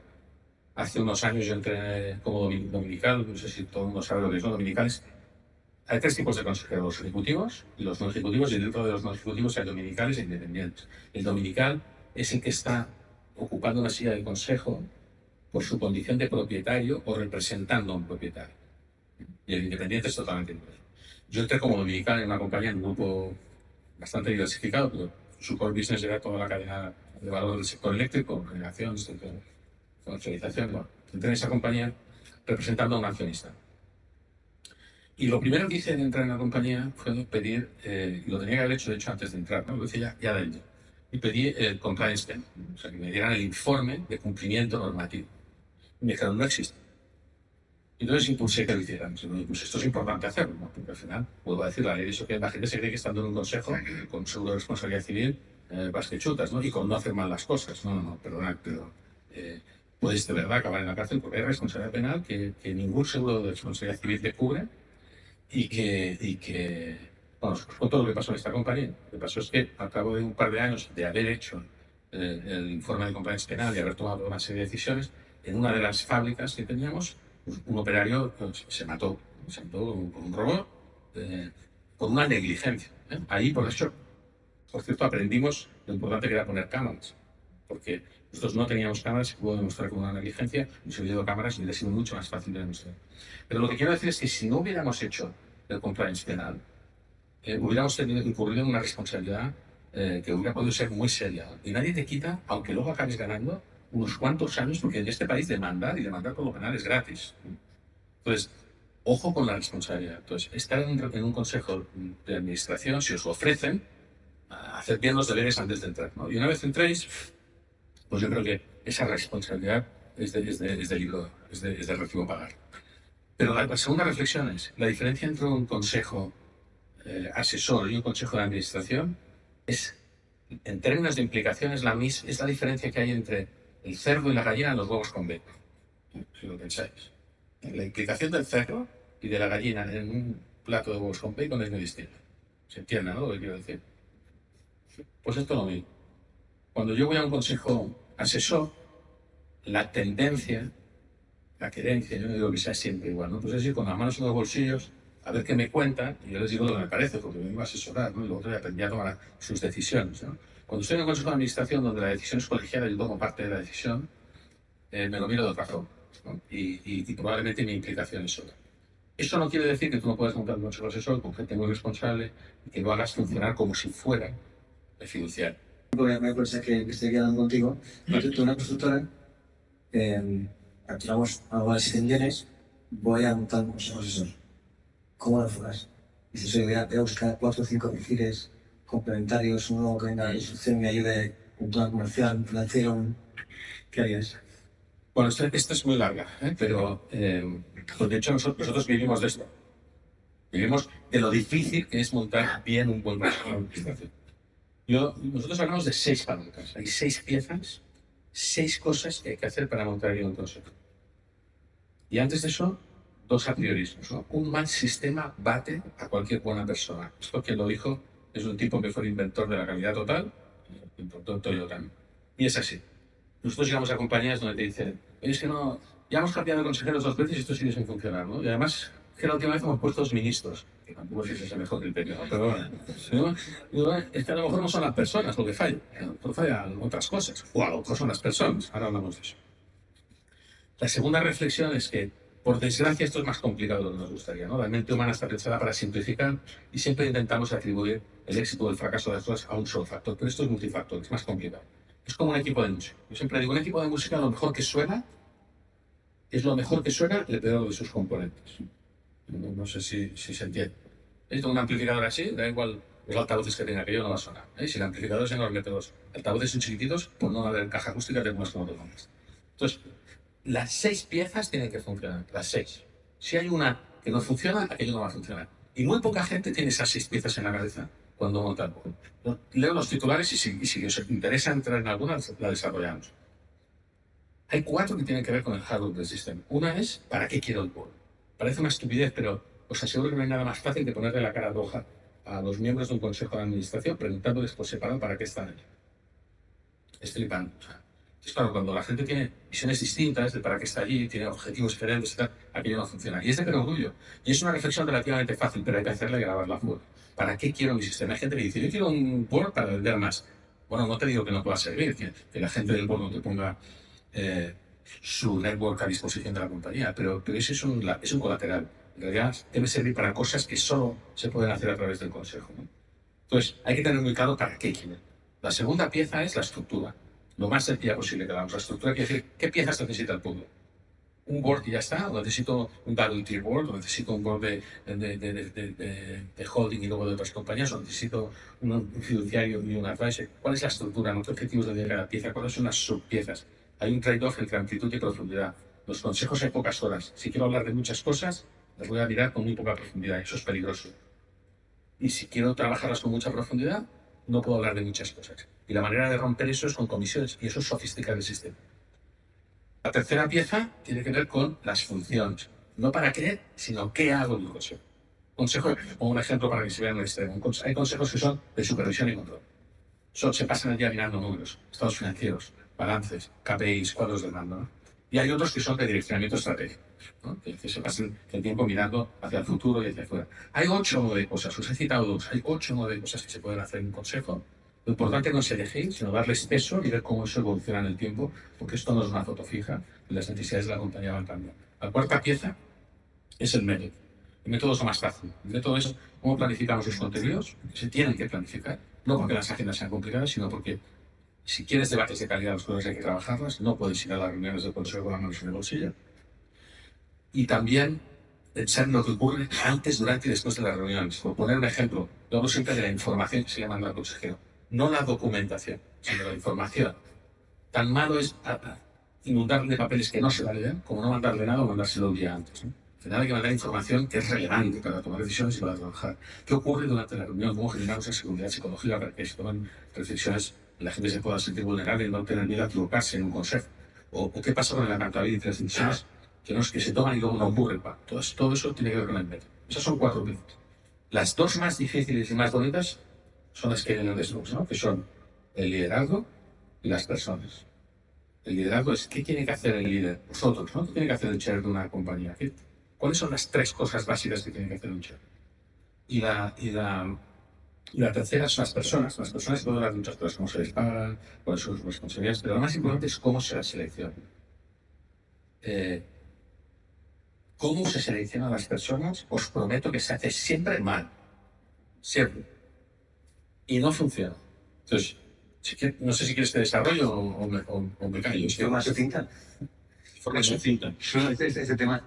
Hace unos años yo entré como dominical, no sé si todo el mundo sabe lo que son dominicales. Hay tres tipos de consejeros, los ejecutivos y los no ejecutivos, y dentro de los no ejecutivos hay dominicales e independientes. El dominical es el que está ocupando una silla de consejo por su condición de propietario o representando a un propietario. Y el independiente es totalmente diferente. Yo entré como dominical en una compañía, en un grupo bastante diversificado, pero su core business era toda la cadena de valor del sector eléctrico, generación, distribución, comercialización. Bueno, entré en esa compañía representando a un accionista. Y lo primero que hice de entrar en la compañía fue pedir, y lo tenía que haber hecho de hecho antes de entrar, ¿no? Lo hice ya dentro. Y pedí el compliance plan, o sea, que me dieran el informe de cumplimiento normativo. Y me dijeron, no existe. Y entonces impulsé que lo hicieran. Pues esto es importante hacerlo, ¿no? Porque al final, vuelvo a decir, la ley dice que la gente se cree que estando en un consejo, con seguro de responsabilidad civil, vas que chutas, ¿no? Y con no hacer mal las cosas. No, perdonad, pero puedes de verdad acabar en la cárcel porque hay responsabilidad penal que ningún seguro de responsabilidad civil te cubre bueno, os cuento lo que pasó en esta compañía. Lo que pasó es que al cabo de un par de años de haber hecho el informe de compliance penal y haber tomado una serie de decisiones, en una de las fábricas que teníamos, pues, un operario se mató con un robot por una negligencia, ¿eh? Ahí, por cierto, aprendimos lo importante que era poner cámaras, porque nosotros no teníamos cámaras y pudo demostrar con una negligencia, y si hubiera ido cámaras hubiera sido mucho más fácil de demostrar. Pero lo que quiero decir es que si no hubiéramos hecho el compliance penal, hubiéramos incurrido en una responsabilidad que hubiera podido ser muy seria. Y nadie te quita, aunque luego acabes ganando, unos cuantos años, porque en este país demandar por lo penal es gratis. Entonces, ojo con la responsabilidad. Entonces, estar en un consejo de administración, si os lo ofrecen, hacer bien los deberes antes de entrar, ¿no? Y una vez entréis, pues yo creo que esa responsabilidad es de libro, es de recibo pagar. Pero la segunda reflexión es, la diferencia entre un consejo asesor y un consejo de administración es, en términos de implicación, es la diferencia que hay entre el cerdo y la gallina en los huevos con bacon, si lo pensáis. La implicación del cerdo y de la gallina en un plato de huevos con bacon es muy distinta. ¿Se entiende, no, lo que quiero decir? Pues esto es lo mismo. Cuando yo voy a un consejo asesor, la tendencia, la querencia, yo no digo que sea siempre igual, ¿no? Pues es ir con las manos en los bolsillos, a ver qué me cuentan, y yo les digo lo que me parece, porque me vengo a asesorar, ¿no? Y luego aprendí a tomar sus decisiones, ¿no? Cuando estoy en un consejo de administración donde la decisión es colegiada y yo tomo parte de la decisión, me lo miro de otra forma, ¿no? Y probablemente mi implicación es otra. Eso no quiere decir que tú no puedas montar un consejo asesor con gente muy responsable y que lo hagas funcionar como si fuera el fiduciario. Me parece que estoy quedando contigo. Tú una constructora, activamos algo de 100 millones, voy a montar un consejo asesor. ¿Cómo lo enfocas? Dices, voy a buscar 4 o 5 perfiles complementarios, uno que venga de instrucción y me ayude con plan comercial, financiero. ¿Qué harías? Bueno, esta es muy larga, pero pues de hecho nosotros vivimos de esto. Vivimos de lo difícil que es montar bien un buen consejo de administración. Nosotros hablamos de 6 palancas. Hay 6 piezas, 6 cosas que hay que hacer para montar bien un consejo. Y antes de eso, 2 apriorismos, ¿no? Un mal sistema bate a cualquier buena persona. Esto quien lo dijo es un tipo que fue el inventor de la calidad total, inventó Toyota. Y es así. Nosotros llegamos a compañías donde te dicen, es que no, ya hemos cambiado de consejeros 2 veces y esto sigue sin funcionar, ¿no? Y además, que la última vez hemos puesto 2 ministros, que tampoco es que sea mejor criterio, ¿no? Pero bueno, es que a lo mejor no son las personas lo que falla, a lo mejor fallan otras cosas, o a lo mejor son las personas, ahora hablamos de eso. La segunda reflexión es que, por desgracia, esto es más complicado de lo que nos gustaría, ¿no? La mente humana está pensada para simplificar y siempre intentamos atribuir el éxito o el fracaso de las cosas a un solo factor, pero esto es multifactor, es más complicado. Es como un equipo de música. Yo siempre digo, un equipo de música lo mejor que suena es lo mejor que suena el peor de sus componentes. No sé si se entiende. Esto un amplificador así, da igual los altavoces que tenga, que yo no va a sonar. Si el amplificador es enorme, pero los altavoces son chiquititos, pues no va a haber caja acústica de más como otros nombres. Entonces, las 6 piezas tienen que funcionar, las 6. Si hay una que no funciona, aquello no va a funcionar. Y muy poca gente tiene esas 6 piezas en la cabeza cuando monta el juego. Leo los titulares y si os interesa entrar en alguna, la desarrollamos. Hay 4 que tienen que ver con el hardware del sistema. Una es, ¿para qué quiero el board? Parece una estupidez, pero os aseguro que no hay nada más fácil que ponerle la cara roja a los miembros de un consejo de administración preguntándoles por separado para qué están ahí. Es flipante. O sea, es claro, cuando la gente tiene visiones distintas de para qué está allí, tiene objetivos diferentes, tal, aquello no funciona. Y es de perogrullo. Y es una reflexión relativamente fácil, pero hay que hacerla y grabarla fuera. ¿Para qué quiero mi sistema? Hay gente que dice, yo quiero un board para vender más. Bueno, no te digo que no pueda servir, que la gente del board no te ponga su network a disposición de la compañía, pero ese es un colateral. En realidad debe servir para cosas que solo se pueden hacer a través del consejo, ¿no? Entonces, hay que tener muy claro para qué quieren. La segunda pieza es la estructura. Lo más sencilla posible que damos. La estructura quiere decir qué piezas necesita el público. Un board y ya está, o necesito un double tier board, o necesito un board de holding y luego de otras compañías, o necesito un fiduciario y un advisor. ¿Cuál es la estructura? ¿No? ¿Qué objetivos de cada pieza? ¿Cuáles son las subpiezas? Hay un trade-off entre amplitud y profundidad. Los consejos hay pocas horas. Si quiero hablar de muchas cosas, las voy a mirar con muy poca profundidad. Eso es peligroso. Y si quiero trabajarlas con mucha profundidad, no puedo hablar de muchas cosas. Y la manera de romper eso es con comisiones, y eso es sofisticar el sistema. La tercera pieza tiene que ver con las funciones. No para qué, sino qué hago en el consejo. Consejo, como un ejemplo para que se vean el extremo. Hay consejos que son de supervisión y control. Se pasan el día mirando números, estados financieros, balances, KPIs, cuadros de mando, ¿no? Y hay otros que son de direccionamiento estratégico, ¿no? Que se pasan el tiempo mirando hacia el futuro y hacia afuera. Hay 8 o 9 cosas, os he citado 2, hay 8 o 9 cosas que se pueden hacer en un consejo. Lo importante no es elegir, sino darles peso y ver cómo eso evoluciona en el tiempo, porque esto no es una foto fija y las necesidades de la compañía van cambiando. La cuarta pieza es el método. El método es lo más fácil. El método es cómo planificamos los contenidos, que se tienen que planificar, no porque las agendas sean complicadas, sino porque si quieres debates de calidad, las cosas hay que trabajarlas, no puedes ir a las reuniones del consejo con las manos en el bolsillo. Y también pensar en lo que ocurre antes, durante y después de las reuniones. Por poner un ejemplo, yo hablo siempre de la información que se le manda al consejero, no la documentación, sino la información. Tan malo es inundarle de papeles que no se valen, como no mandarle nada o mandárselo un día antes, ¿no? Al final hay que mandar información que es relevante para tomar decisiones y para trabajar. ¿Qué ocurre durante la reunión? ¿Cómo generamos esa seguridad psicológica para que se tomen reflexiones y la gente se pueda sentir vulnerable y no tener miedo a equivocarse en un consejo? ¿O qué pasa con la accountability de las decisiones que se toman y luego no ocurren? Todo eso tiene que ver con el método. Esas son 4 piezas. Las 2 más difíciles y más bonitas son las que vienen de Snooks, ¿no? Que son el liderazgo y las personas. El liderazgo es ¿qué tiene que hacer el líder? Vosotros, ¿no? ¿Qué tiene que hacer el chair de una compañía? ¿Cuáles son las 3 cosas básicas que tiene que hacer un chair? Y la tercera son las personas. Las personas pueden hablar de muchas cosas, cómo se les pagan, cuáles son sus responsabilidades, pero lo más importante es cómo se las selecciona. ¿Cómo se seleccionan a las personas? Os prometo que se hace siempre mal. Siempre. Y no funciona. Entonces, no sé si quieres que desarrollo o me callo. De forma sucinta. Forma sucinta. Ese tema.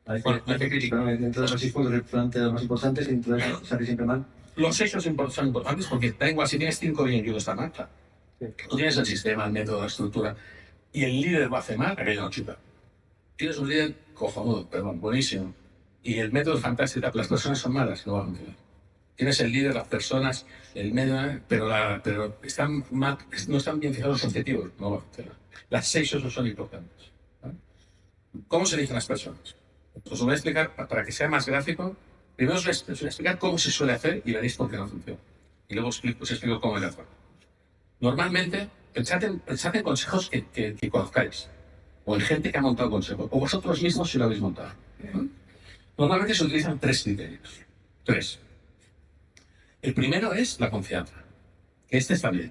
Hay que criticar, dentro de los 6 puntos de los más importantes, y entonces sale siempre mal. Los 6 son importantes porque da igual si tienes 5 bien y uno está mal. Tú tienes el sistema, el método, la estructura, y el líder lo hace mal, aquello no chuta. Tienes un líder cojonudo, perdón, buenísimo, y el método es fantástico, las personas son malas, no va a funcionar. Tienes el líder, las personas, el medio, pero están mal, no están bien fijados los objetivos, no va a funcionar. Las 6 no son importantes, ¿vale? ¿Cómo se eligen las personas? Os lo voy a explicar para que sea más gráfico. Primero os voy a explicar cómo se suele hacer y veréis por qué no funciona. Y luego os explico cómo es la forma. Normalmente, pensad en consejos que conozcáis, o en gente que ha montado consejos, o vosotros mismos si lo habéis montado. Normalmente se utilizan 3 criterios. 3. El primero es la confianza, que está bien.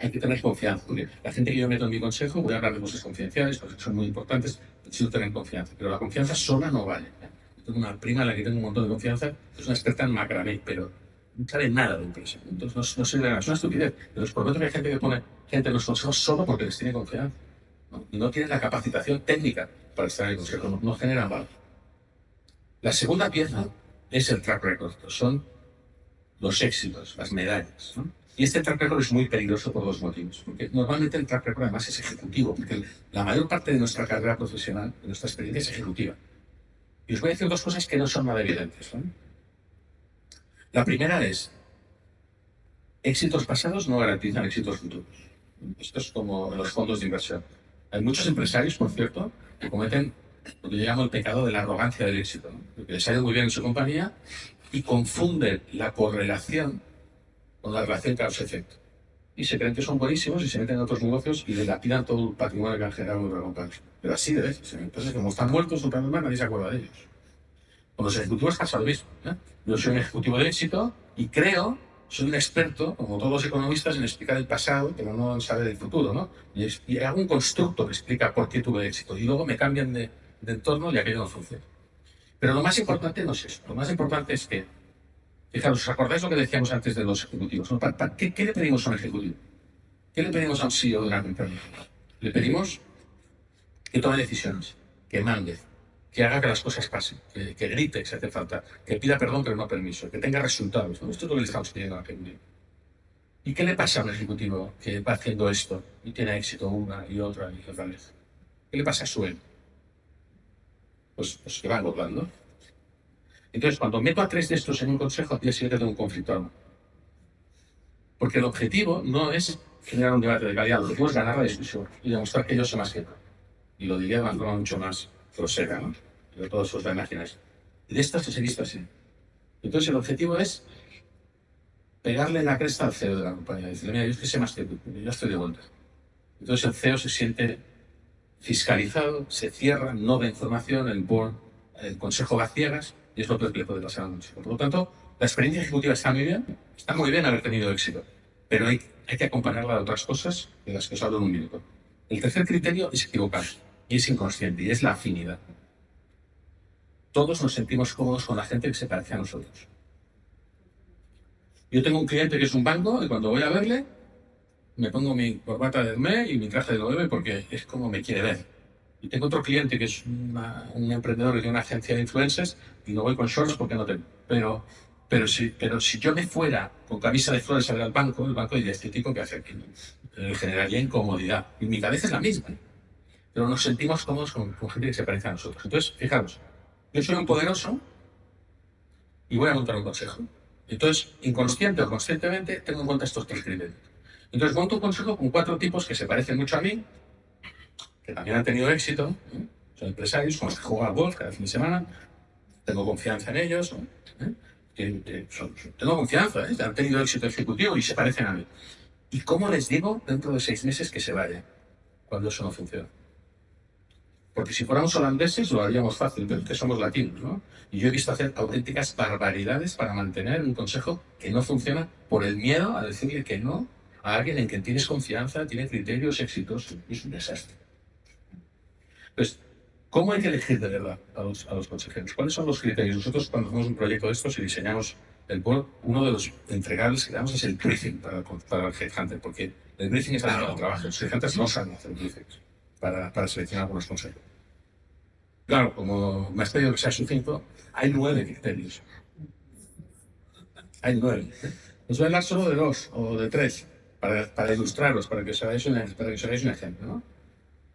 Hay que tener confianza, porque la gente que yo meto en mi consejo, voy a hablar de cosas confidenciales, cosas que son muy importantes, necesito tener confianza. Pero la confianza sola no vale. Tengo una prima a la que tengo un montón de confianza, es una experta en macramé, pero no sabe nada de empresa. Entonces no sirve nada, es una estupidez. Pero os prometo que hay gente que pone gente en los consejos solo porque les tiene confianza, ¿no? Y no tiene la capacitación técnica para estar en el consejo, no genera valor. La segunda pieza es el track record, son los éxitos, las medallas, ¿no? Y este track record es muy peligroso por 2 motivos. Porque normalmente el track record además es ejecutivo, porque la mayor parte de nuestra carrera profesional, de nuestra experiencia, es ejecutiva. Y os voy a decir 2 cosas que no son nada evidentes, ¿no? La primera es, éxitos pasados no garantizan éxitos futuros. Esto es como en los fondos de inversión. Hay muchos empresarios, por cierto, que cometen lo que yo llamo el pecado de la arrogancia del éxito, ¿no? Porque les ha ido muy bien en su compañía y confunden la correlación con la relación causa-efecto. Y se creen que son buenísimos y se meten en otros negocios y dilapidan todo el patrimonio que han generado en recompensa. Pero así de veces. Entonces, como están muertos, nadie se acuerda de ellos. Con los ejecutivos pasa lo mismo. Yo soy un ejecutivo de éxito y soy un experto, como todos los economistas, en explicar el pasado, pero no saber del futuro, ¿no? Y hago un constructo que explica por qué tuve éxito. Y luego me cambian de entorno y aquello no funciona. Pero lo más importante no es eso. Lo más importante es que, fijaros, ¿os acordáis lo que decíamos antes de los ejecutivos? ¿No? ¿Qué le pedimos a un ejecutivo? ¿Qué le pedimos a un CEO de una compañía? Le pedimos que tome decisiones, que mande, que haga que las cosas pasen, que grite si hace falta, que pida perdón pero no permiso, que tenga resultados, ¿no? Esto es lo que le estamos pidiendo al ejecutivo. ¿Y qué le pasa a un ejecutivo que va haciendo esto y tiene éxito una y otra vez? ¿Qué le pasa a su él? Pues que va engordando. Entonces, cuando meto a 3 de estos en un consejo, al día siguiente tengo un conflicto armado. Porque el objetivo no es generar un debate de calidad, el objetivo es ganar la discusión y demostrar que yo sé más que tú. Y lo diría de una forma mucho más grosera, ¿no? Pero todos os lo imagináis. Y de estas se he visto así. Entonces, el objetivo es pegarle la cresta al CEO de la compañía. Decirle, mira, yo es que sé más que tú, yo estoy de vuelta. Entonces, el CEO se siente fiscalizado, se cierra, no ve información, el board, el consejo va a ciegas, y es lo que le puede pasar a mucho. Por lo tanto, la experiencia ejecutiva está muy bien haber tenido éxito, pero hay que acompañarla de otras cosas de las que os hablo en un minuto. El tercer criterio es equivocar, y es inconsciente, y es la afinidad. Todos nos sentimos cómodos con la gente que se parece a nosotros. Yo tengo un cliente que es un banco, y cuando voy a verle, me pongo mi corbata de Hermès y mi traje de Loewe porque es como me quiere ver. Y tengo otro cliente que es un emprendedor de una agencia de influencers y no voy con shorts porque no tengo. Pero si yo me fuera con camisa de flores a ver al banco, el banco diría, este tipo que hace aquí, generaría incomodidad. Y mi cabeza es la misma. Pero nos sentimos cómodos con gente que se parece a nosotros. Entonces, fijaros, yo soy un poderoso y voy a montar un consejo. Entonces, inconsciente o conscientemente, tengo en cuenta estos 3 criterios. Entonces monto un consejo con 4 tipos que se parecen mucho a mí, que también han tenido éxito, ¿no? Son empresarios con los que juego al golf cada fin de semana, tengo confianza en ellos, ¿no? Tengo confianza, han tenido éxito ejecutivo y se parecen a mí. ¿Y cómo les digo dentro de 6 meses que se vayan cuando eso no funciona? Porque si fuéramos holandeses lo haríamos fácil, pero es que somos latinos, ¿no? Y yo he visto hacer auténticas barbaridades para mantener un consejo que no funciona por el miedo a decirle que no a alguien en quien tienes confianza, tiene criterios exitosos. Es un desastre. Entonces, ¿cómo hay que elegir de verdad a los consejeros? ¿Cuáles son los criterios? Nosotros, cuando hacemos un proyecto de estos y diseñamos el board, uno de los entregables que damos es el briefing para el headhunter, porque el briefing es algo del trabajo. Los headhunters no saben hacer briefings para seleccionar buenos consejos. Claro, como me has pedido que sea sucinto, hay 9 criterios. Hay 9. Os voy a hablar solo de 2 o de 3. Para ilustraros, para que os hagáis un ejemplo, ¿no?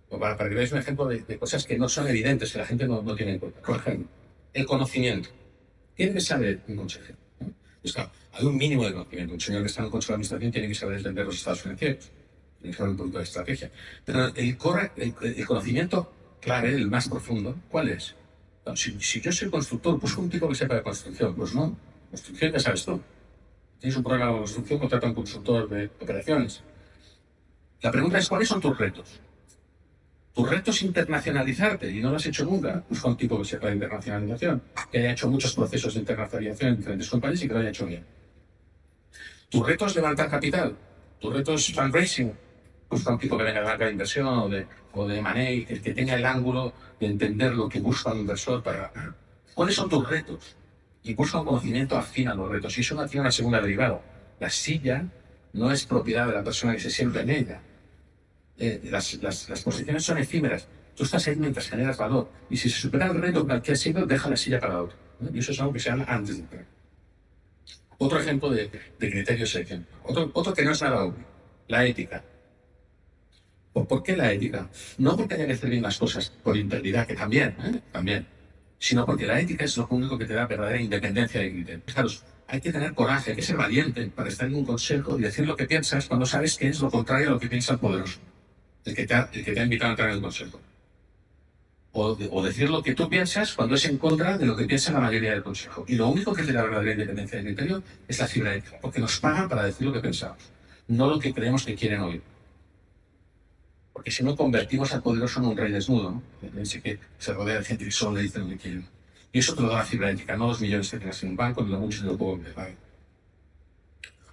O para que veáis un ejemplo de cosas que no son evidentes, que la gente no tiene en cuenta. Por ejemplo, el conocimiento. ¿Qué debe saber un consejero? ¿No? Pues claro, hay un mínimo de conocimiento. Un señor que está en el consejo de administración tiene que saber entender los estados financieros, tiene que saber un poquito de estrategia. Pero el conocimiento clave, el más profundo, ¿cuál es? No, si yo soy constructor, busco un tipo que sepa de construcción. Pues no, construcción ya sabes tú. Tienes un programa de construcción, contrata a un consultor de operaciones. La pregunta es, ¿cuáles son tus retos? Tu reto es internacionalizarte y no lo has hecho nunca. Busca un tipo que sepa de internacionalización, que haya hecho muchos procesos de internacionalización en diferentes compañías y que lo haya hecho bien. Tu reto es levantar capital. Tu reto es fundraising. Busca un tipo que venga de banca de inversión o de M&A, que tenga el ángulo de entender lo que busca un inversor para... ¿Cuáles son tus retos? Y busca un conocimiento afín a los retos. Y eso no tiene una segunda derivada. La silla no es propiedad de la persona que se sienta en ella. Las posiciones son efímeras. Tú estás ahí mientras generas valor. Y si se supera el reto que has sido, deja la silla para otro, ¿no? Y eso es algo que se habla antes de entrar. Otro ejemplo de criterio de selección. Otro que no es nada obvio. La ética. ¿Por qué la ética? No porque haya que hacer bien las cosas por integridad, que también, sino porque la ética es lo único que te da verdadera independencia de criterio. Fijaros, hay que tener coraje, hay que ser valiente para estar en un consejo y decir lo que piensas cuando sabes que es lo contrario a lo que piensa el poderoso. el que te ha invitado a entrar en el consejo. O decir lo que tú piensas cuando es en contra de lo que piensa la mayoría del consejo. Y lo único que te da verdadera independencia de criterio es la fibra ética, porque nos pagan para decir lo que pensamos, no lo que creemos que quieren oír. Porque si no, convertimos al poderoso en un rey desnudo, ¿no? Ese que se rodea de gente que solo le dice lo que quieren. Y eso te lo da la fibra ética, no los millones que tengas en un banco, ni lo mucho ni lo poco que te paguen.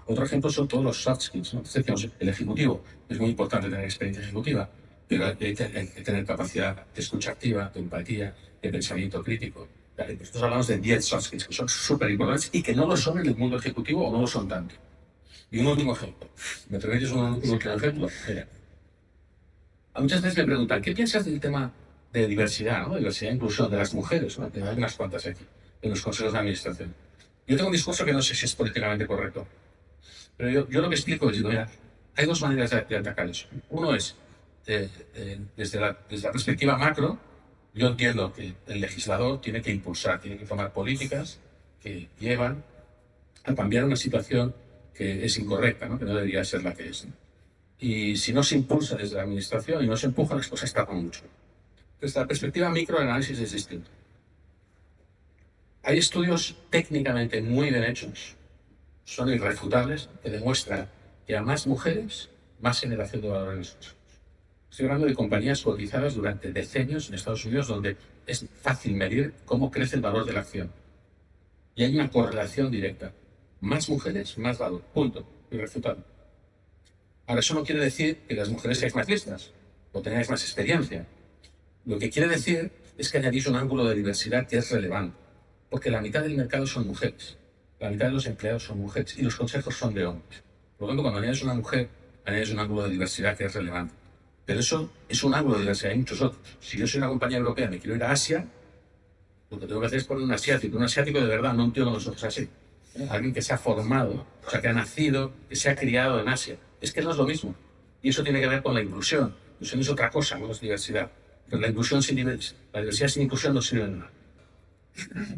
Otro ejemplo son todos los soft skills, ¿no? Entonces decíamos, el ejecutivo, es muy importante tener experiencia ejecutiva, pero hay que tener capacidad de escucha activa, de empatía, de pensamiento crítico. Nosotros hablamos de 10 soft skills que son súper importantes y que no lo son en el mundo ejecutivo o no lo son tanto. Y un último ejemplo. ¿Me permites un último ejemplo? Mira. Muchas veces me preguntan, ¿qué piensas del tema de diversidad, ¿no? Diversidad e inclusión de las mujeres, ¿no? Que hay unas cuantas aquí, en los consejos de administración. Yo tengo un discurso que no sé si es políticamente correcto, pero yo lo que explico es, digo, mira, hay dos maneras de atacar eso. Uno es, desde la perspectiva macro, yo entiendo que el legislador tiene que impulsar, tiene que tomar políticas que llevan a cambiar una situación que es incorrecta, ¿no? Que no debería ser la que es, ¿no? Y si no se impulsa desde la administración y no se empuja, las cosas tardan mucho. Desde la perspectiva micro, el análisis es distinto. Hay estudios técnicamente muy bien hechos, son irrefutables, que demuestran que a más mujeres, más generación de valor en los consejos. Estoy hablando de compañías cotizadas durante decenios en Estados Unidos, donde es fácil medir cómo crece el valor de la acción. Y hay una correlación directa. Más mujeres, más valor. Punto. Irrefutable. Ahora, eso no quiere decir que las mujeres seáis más listas o tengáis más experiencia. Lo que quiere decir es que añadís un ángulo de diversidad que es relevante. Porque la mitad del mercado son mujeres. La mitad de los empleados son mujeres y los consejos son de hombres. Por lo tanto, cuando añades una mujer, añades un ángulo de diversidad que es relevante. Pero eso es un ángulo de diversidad, hay muchos otros. Si yo soy una compañía europea y me quiero ir a Asia, lo que tengo que hacer es poner un asiático de verdad, no un tío con los ojos así. Alguien que se ha formado, o sea, que ha nacido, que se ha criado en Asia. Es que no es lo mismo. Y eso tiene que ver con la inclusión. La inclusión es otra cosa, no es diversidad. Pero la inclusión sin la diversidad sin inclusión no sirve de nada.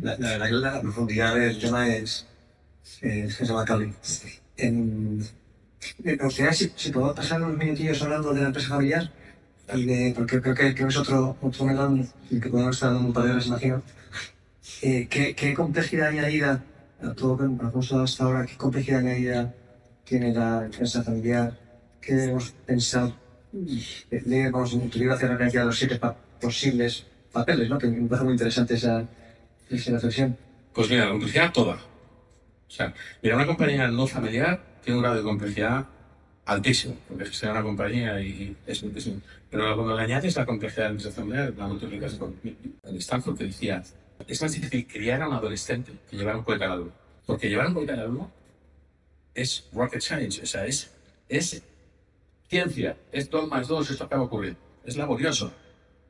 La verdad que la profundidad del tema es remarcable. Me gustaría si podemos pasar unos minutillos hablando de la empresa familiar y porque creo que es otro melón que podemos estar dando un par de horas, imagino. ¿Qué complejidad añadida a todo lo que hemos hablado hasta ahora? ¿Qué complejidad añadida tiene la empresa familiar? ¿Qué debemos pensar? Vamos, en tu libro hacer referencia a los 7 posibles papeles, ¿no? Que me parece muy interesante esa reflexión. Pues mira, la complejidad toda. O sea, mira, una compañía no familiar tiene un grado de complejidad altísimo, porque gestiona una compañía y es muchísimo. Pero cuando le añades la complejidad de la empresa familiar, la multiplicas con el Stanford que decía, es más difícil criar a un adolescente que llevar un cohete al alumno. Porque llevar un cohete al alumno es rocket science, o sea, es ciencia, es 2 más 2, esto acaba de ocurrir. Es laborioso.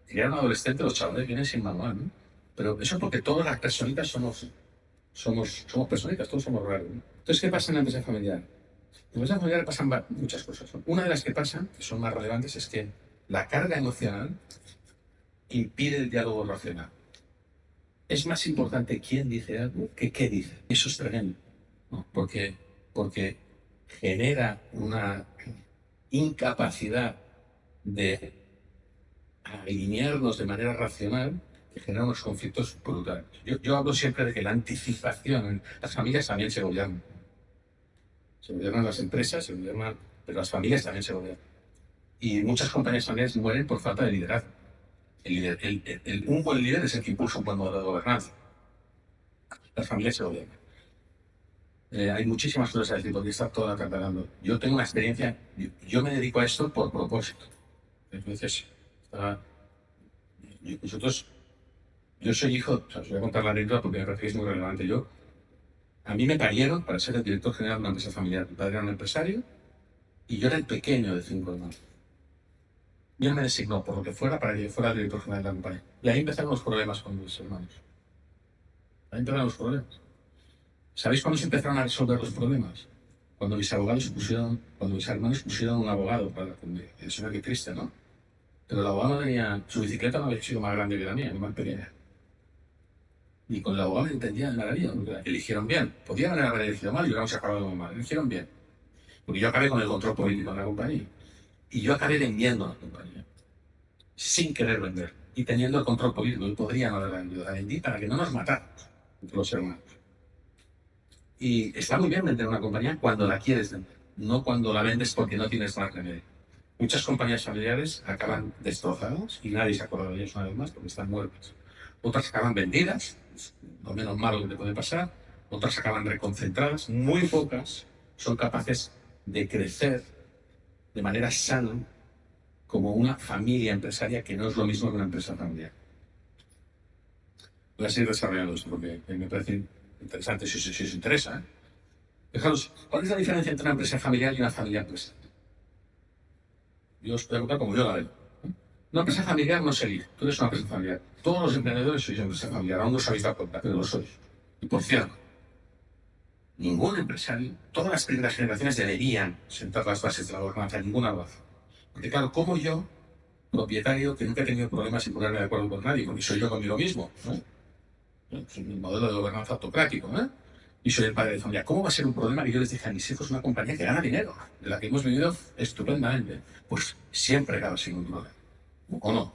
Criar a un adolescente, los chavales vienen sin manual, ¿no? Pero eso es porque todas las personitas somos personitas, todos somos raros, ¿no? Entonces, ¿qué pasa en la empresa familiar? En la empresa familiar pasan muchas cosas, ¿no? Una de las que pasan, que son más relevantes, es que la carga emocional impide el diálogo racional. Es más importante quién dice algo que qué dice. Eso es tremendo, ¿no? Porque genera una incapacidad de alinearnos de manera racional que genera unos conflictos brutales. Yo hablo siempre de que la anticipación, las familias también se gobiernan. Se gobiernan las empresas, pero las familias también se gobiernan. Y muchas compañías familiares mueren por falta de liderazgo. Un buen líder es el que impulsa un buen modelo de gobernanza. Las familias se gobiernan. Hay muchísimas cosas a decir, porque está toda catalando. Yo tengo una experiencia, yo me dedico a esto por propósito. Entonces, yo soy hijo, o sea, os voy a contar la anécdota porque me parece que es muy relevante. A mí me parieron para ser el director general de una empresa familiar. Mi padre era un empresario y yo era el pequeño de 5 hermanos. Y él me designó por lo que fuera para que yo fuera el director general de la compañía. Y ahí empezaron los problemas con mis hermanos. Ahí empezaron los problemas. ¿Sabéis cuándo se empezaron a resolver los problemas? Cuando mis hermanos pusieron un abogado para el señor que triste, ¿no? Pero el abogado su bicicleta no había sido más grande que la mía, ni más pequeña. Y con el abogado me entendían de maravilla, porque eligieron bien. Podían haber elegido mal y hubiéramos acabado mal. Eligieron bien. Porque yo acabé con el control político de la compañía. Y yo acabé vendiendo la compañía. sin querer vender y teniendo el control político. Yo podría no haberla vendido, la vendí para que no nos matáramos entre los hermanos. Y está muy bien vender una compañía cuando la quieres vender, no cuando la vendes porque no tienes más remedio. Muchas compañías familiares acaban destrozadas y nadie se acuerda de ellas una vez más porque están muertas. Otras acaban vendidas, lo menos malo que te puede pasar. Otras acaban reconcentradas. Muy pocas son capaces de crecer de manera sana como una familia empresaria, que no es lo mismo que una empresa familiar. Voy a seguir desarrollando esto porque me parece interesante si os interesa. Fijaros, ¿cuál es la diferencia entre una empresa familiar y una familia empresarial? Yo os voy a contar como yo la veo. Una empresa familiar no se elige, tú eres una empresa familiar. Todos los emprendedores sois empresa familiar, aún no os habéis dado cuenta, pero lo sois. Y por cierto, ningún empresario, todas las primeras generaciones deberían sentar las bases de la gobernanza, ninguna lo hace. Porque claro, como yo, propietario, que nunca he tenido problemas en ponerme de acuerdo con nadie, porque soy yo conmigo mismo, ¿no? Es un modelo de gobernanza autocrático, ¿eh? Y soy el padre de familia. ¿Cómo va a ser un problema que yo les dije a mis hijos una compañía que gana dinero, de la que hemos vivido estupendamente? Pues siempre acaba siendo un problema. ¿O no?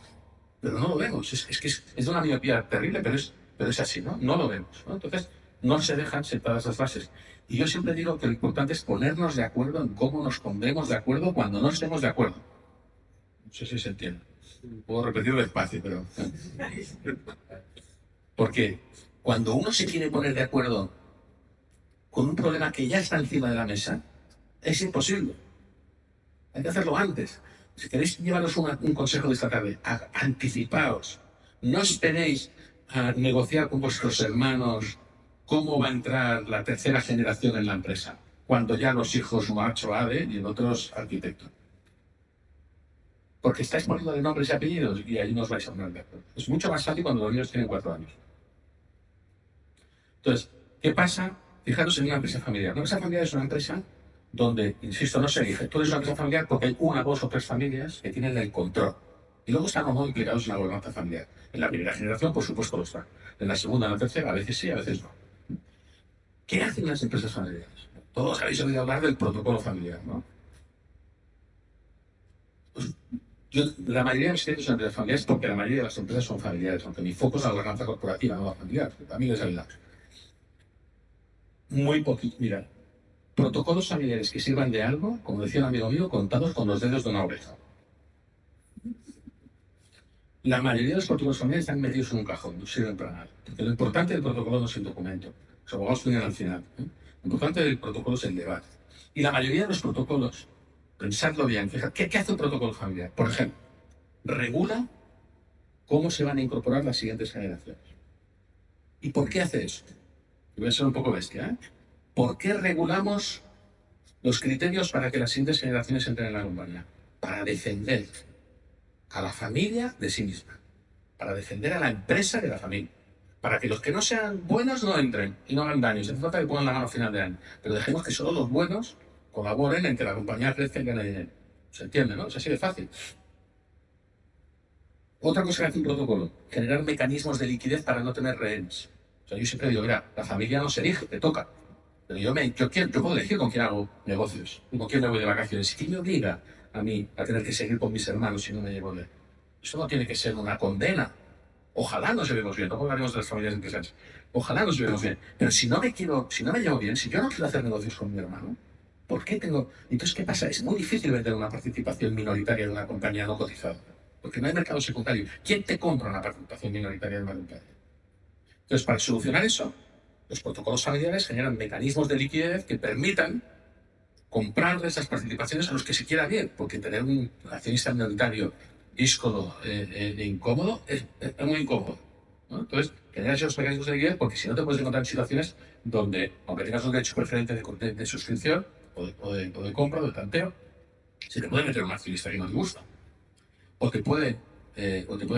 Pero no lo vemos. Es que es de una miopía terrible, pero es así, ¿no? No lo vemos, ¿no? Entonces, no se dejan sentadas las bases. Y yo siempre digo que lo importante es ponernos de acuerdo en cómo nos pondremos de acuerdo cuando no estemos de acuerdo. No sé si se entiende. Puedo repetirlo despacio, pero... Porque cuando uno se quiere poner de acuerdo con un problema que ya está encima de la mesa, es imposible. Hay que hacerlo antes. Si queréis llevaros un consejo de esta tarde, anticipaos. No esperéis a negociar con vuestros hermanos cómo va a entrar la tercera generación en la empresa, cuando ya los hijos macho ADE y el otro es arquitecto. Porque estáis poniendo nombres y apellidos y ahí no os vais a poner de acuerdo. Es mucho más fácil cuando los niños tienen 4 años. Entonces, ¿qué pasa? Fijaros en una empresa familiar. Una empresa familiar es una empresa donde, insisto, no se elige. Tú eres una empresa familiar porque hay 1, 2 o 3 familias que tienen el control. Y luego están o no implicados en la gobernanza familiar. En la primera generación, por supuesto, lo están. En la segunda, en la tercera, a veces sí, a veces no. ¿Qué hacen las empresas familiares? Todos habéis oído hablar del protocolo familiar, ¿no? Pues, la mayoría de mis clientes son empresas familiares porque la mayoría de las empresas son familiares, aunque mi foco es la gobernanza corporativa, no la familiar. A mí les ayuda. Muy poquito. Mira, protocolos familiares que sirvan de algo, como decía un amigo mío, contados con los dedos de una oreja. La mayoría de los protocolos familiares están metidos en un cajón, no sirven para nada. Porque lo importante del protocolo no es el documento. Los abogados vienen al final. Lo importante del protocolo es el debate. Y la mayoría de los protocolos, pensadlo bien, fíjate, ¿qué hace un protocolo familiar? Por ejemplo, regula cómo se van a incorporar las siguientes generaciones. ¿Y por qué hace eso? Voy a ser un poco bestia, ¿eh? ¿Por qué regulamos los criterios para que las siguientes generaciones entren en la compañía? Para defender a la familia de sí misma, para defender a la empresa de la familia, para que los que no sean buenos no entren y no hagan daño. Se trata de que pongan la mano a final de año, pero dejemos que solo los buenos colaboren en que la compañía crezca y gane dinero. ¿Se entiende, no? Es así de fácil. Otra cosa que hace un protocolo, generar mecanismos de liquidez para no tener rehenes. O sea, yo siempre digo, mira, la familia no se elige, te toca. Pero yo puedo elegir con quién hago negocios, y con quién me voy de vacaciones. ¿Y quién me obliga a mí a tener que seguir con mis hermanos si no me llevo bien? Eso no tiene que ser una condena. Ojalá nos llevemos bien, no hablaremos de las familias empresariales. Ojalá nos llevemos bien. Pero si no me llevo bien, si yo no quiero hacer negocios con mi hermano, ¿por qué tengo? Entonces, ¿qué pasa? Es muy difícil vender una participación minoritaria de una compañía no cotizada. Porque no hay mercado secundario. ¿Quién te compra una participación minoritaria de una compañía? Entonces, para solucionar eso, los protocolos familiares generan mecanismos de liquidez que permitan comprar esas participaciones a los que se quiera bien, porque tener un accionista minoritario díscolo e incómodo es muy incómodo, ¿no? Entonces, generas esos mecanismos de liquidez porque si no te puedes encontrar en situaciones donde, aunque tengas un derecho preferente de suscripción o de compra o de tanteo, se te puede meter un accionista que no te gusta. O te puede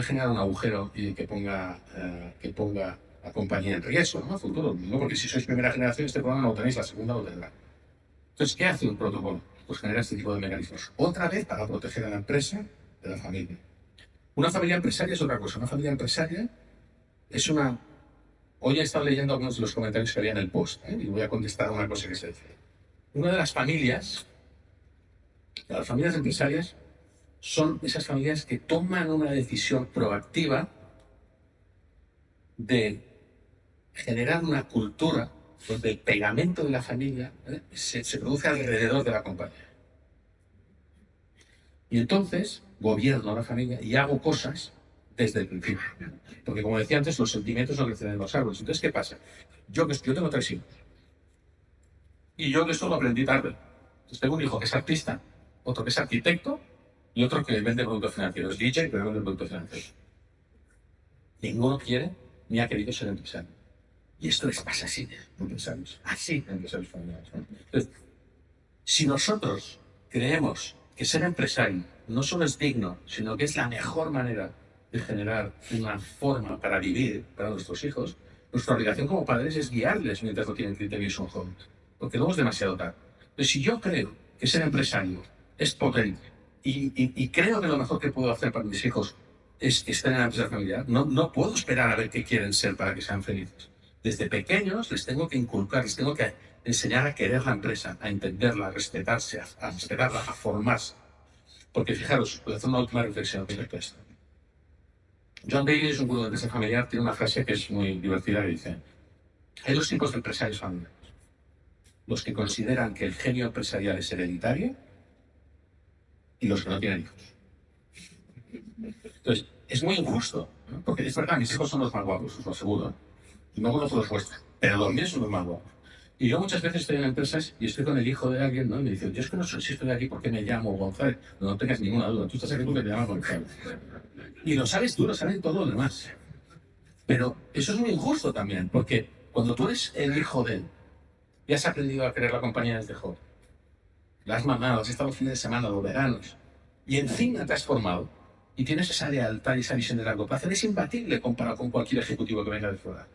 generar un agujero y que ponga la compañía en riesgo, ¿no? A futuro, ¿no? Porque si sois primera generación, este programa no lo tenéis, la segunda lo tendrá. Entonces, ¿qué hace un protocolo? Pues genera este tipo de mecanismos. Otra vez para proteger a la empresa de la familia. Una familia empresaria es otra cosa. Una familia empresaria es una... Hoy he estado leyendo algunos de los comentarios que había en el post, y voy a contestar a una cosa que se dice. Una de las familias empresarias, son esas familias que toman una decisión proactiva de generar una cultura donde el pegamento de la familia se produce alrededor de la compañía. Y entonces gobierno la familia y hago cosas desde el principio. Porque como decía antes, los sentimientos no crecen en los árboles. Entonces, ¿qué pasa? Yo tengo 3 hijos. Y yo de esto lo aprendí tarde. Entonces tengo un hijo que es artista, otro que es arquitecto y otro que vende productos financieros. DJ, pero vende productos financieros. Ninguno quiere ni ha querido ser empresario. Y esto les pasa así de empresarios. Así de empresarios familiares. Entonces, si nosotros creemos que ser empresario no solo es digno, sino que es la mejor manera de generar una forma para vivir para nuestros hijos, nuestra obligación como padres es guiarles mientras no tienen criterio y son jóvenes. Porque luego es demasiado tarde. Entonces, si yo creo que ser empresario es potente y creo que lo mejor que puedo hacer para mis hijos es estar en la empresa familiar, no puedo esperar a ver qué quieren ser para que sean felices. Desde pequeños les tengo que inculcar, les tengo que enseñar a querer la empresa, a entenderla, a respetarse, a respetarla, a formarse. Porque fijaros, voy a hacer una última reflexión respecto a esto. John Daly es un gurú de empresa familiar, tiene una frase que es muy divertida que dice: hay 2 tipos de empresarios familiares. Los que consideran que el genio empresarial es hereditario y los que no tienen hijos. Entonces, es muy injusto, ¿no? Porque es verdad, mis hijos son los más guapos, os lo aseguro. Y no conozco los vuestros, pero los míos son los más guapos. Y yo muchas veces estoy en empresas y estoy con el hijo de alguien, ¿no? Y me dice: yo es que no sé si estoy aquí porque me llamo González. No tengas ninguna duda, tú estás aquí porque te llamas González. Y lo sabes tú, lo saben todos los demás. Pero eso es muy injusto también, porque cuando tú eres el hijo de él, y has aprendido a querer la compañía desde joven, la has mamado, has estado los fines de semana, los veranos, y encima te has formado, y tienes esa lealtad y esa visión de largo plazo, eres imbatible comparado con cualquier ejecutivo que venga de fuera.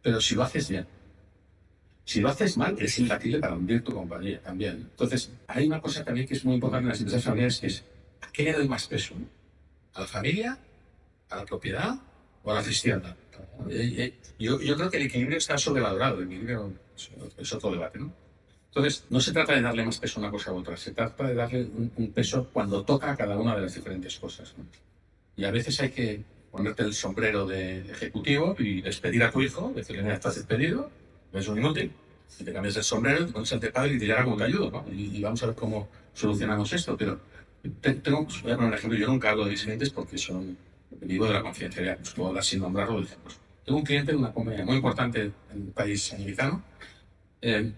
Pero si lo haces bien, si lo haces mal, eres imbatible para hundir tu compañía también. Entonces, hay una cosa también que es muy importante en las empresas familiares, que es: ¿a qué le doy más peso? ¿A la familia? ¿A la propiedad? ¿O a la gestión? Yo creo que el equilibrio está sobrevalorado. El equilibrio es otro debate, ¿no? Entonces, no se trata de darle más peso a una cosa u otra, se trata de darle un peso cuando toca a cada una de las diferentes cosas, ¿no? Y a veces hay que ponerte el sombrero de ejecutivo y despedir a tu hijo, decirle: mira, estás despedido, es un inútil, y te cambias el sombrero, te pones el de padre y te dirá cómo te ayudo, ¿no? Y vamos a ver cómo solucionamos esto. Pero voy a poner un ejemplo: yo nunca hablo de mis clientes porque vivo de la confidencialidad, pues puedo hablar sin nombrarlo. Pues, tengo un cliente de una compañía muy importante en un país americano, que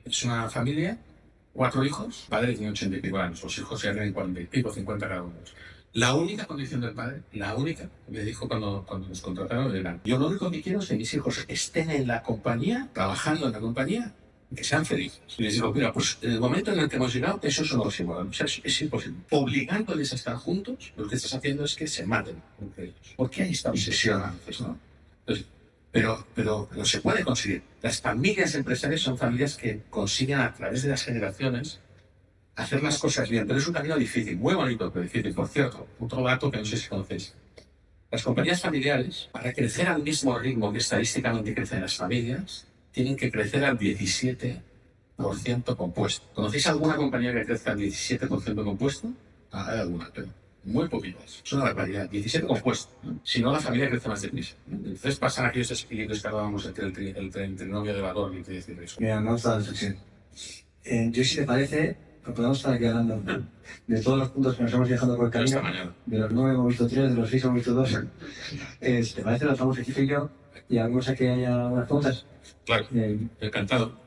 es una familia, 4 hijos, padre tiene 80 y pico años, los hijos ya tienen 40 y pico, 50 cada uno. La única condición del padre, la única, me dijo cuando nos contrataron, era: yo lo único que quiero es que mis hijos estén en la compañía, trabajando en la compañía, que sean felices. Y les digo: mira, pues en el momento en el que hemos llegado, eso es imposible. O sea, es imposible. Obligándoles a estar juntos, lo que estás haciendo es que se maten entre ellos. ¿Por qué hay esta obsesión antes, no? Entonces, pero se puede conseguir. Las familias empresariales son familias que consiguen a través de las generaciones hacer las cosas bien, pero es un camino difícil, muy bonito, pero difícil. Por cierto, otro dato que no sé si conocéis: las compañías familiares, para crecer al mismo ritmo que estadísticamente crecen las familias, tienen que crecer al 17% compuesto. ¿Conocéis alguna compañía que crezca al 17% compuesto? Hay alguna, pero muy poquitas. Es una barbaridad. 17 compuesto. Si no, la familia crece más deprisa. Entonces pasan aquellos desequilibrios que hablábamos entre el trinomio de valor y el trinomio de riesgo. Mira, me gusta la reflexión. Yo, si te parece, podemos estar aquí hablando de todos los puntos que nos hemos dejado por el camino. De los 9 hemos visto 3, de los 6 hemos visto 2. Si te parece, lo dejamos aquí y yo. Y algunos aquí haya unas preguntas. Claro, encantado.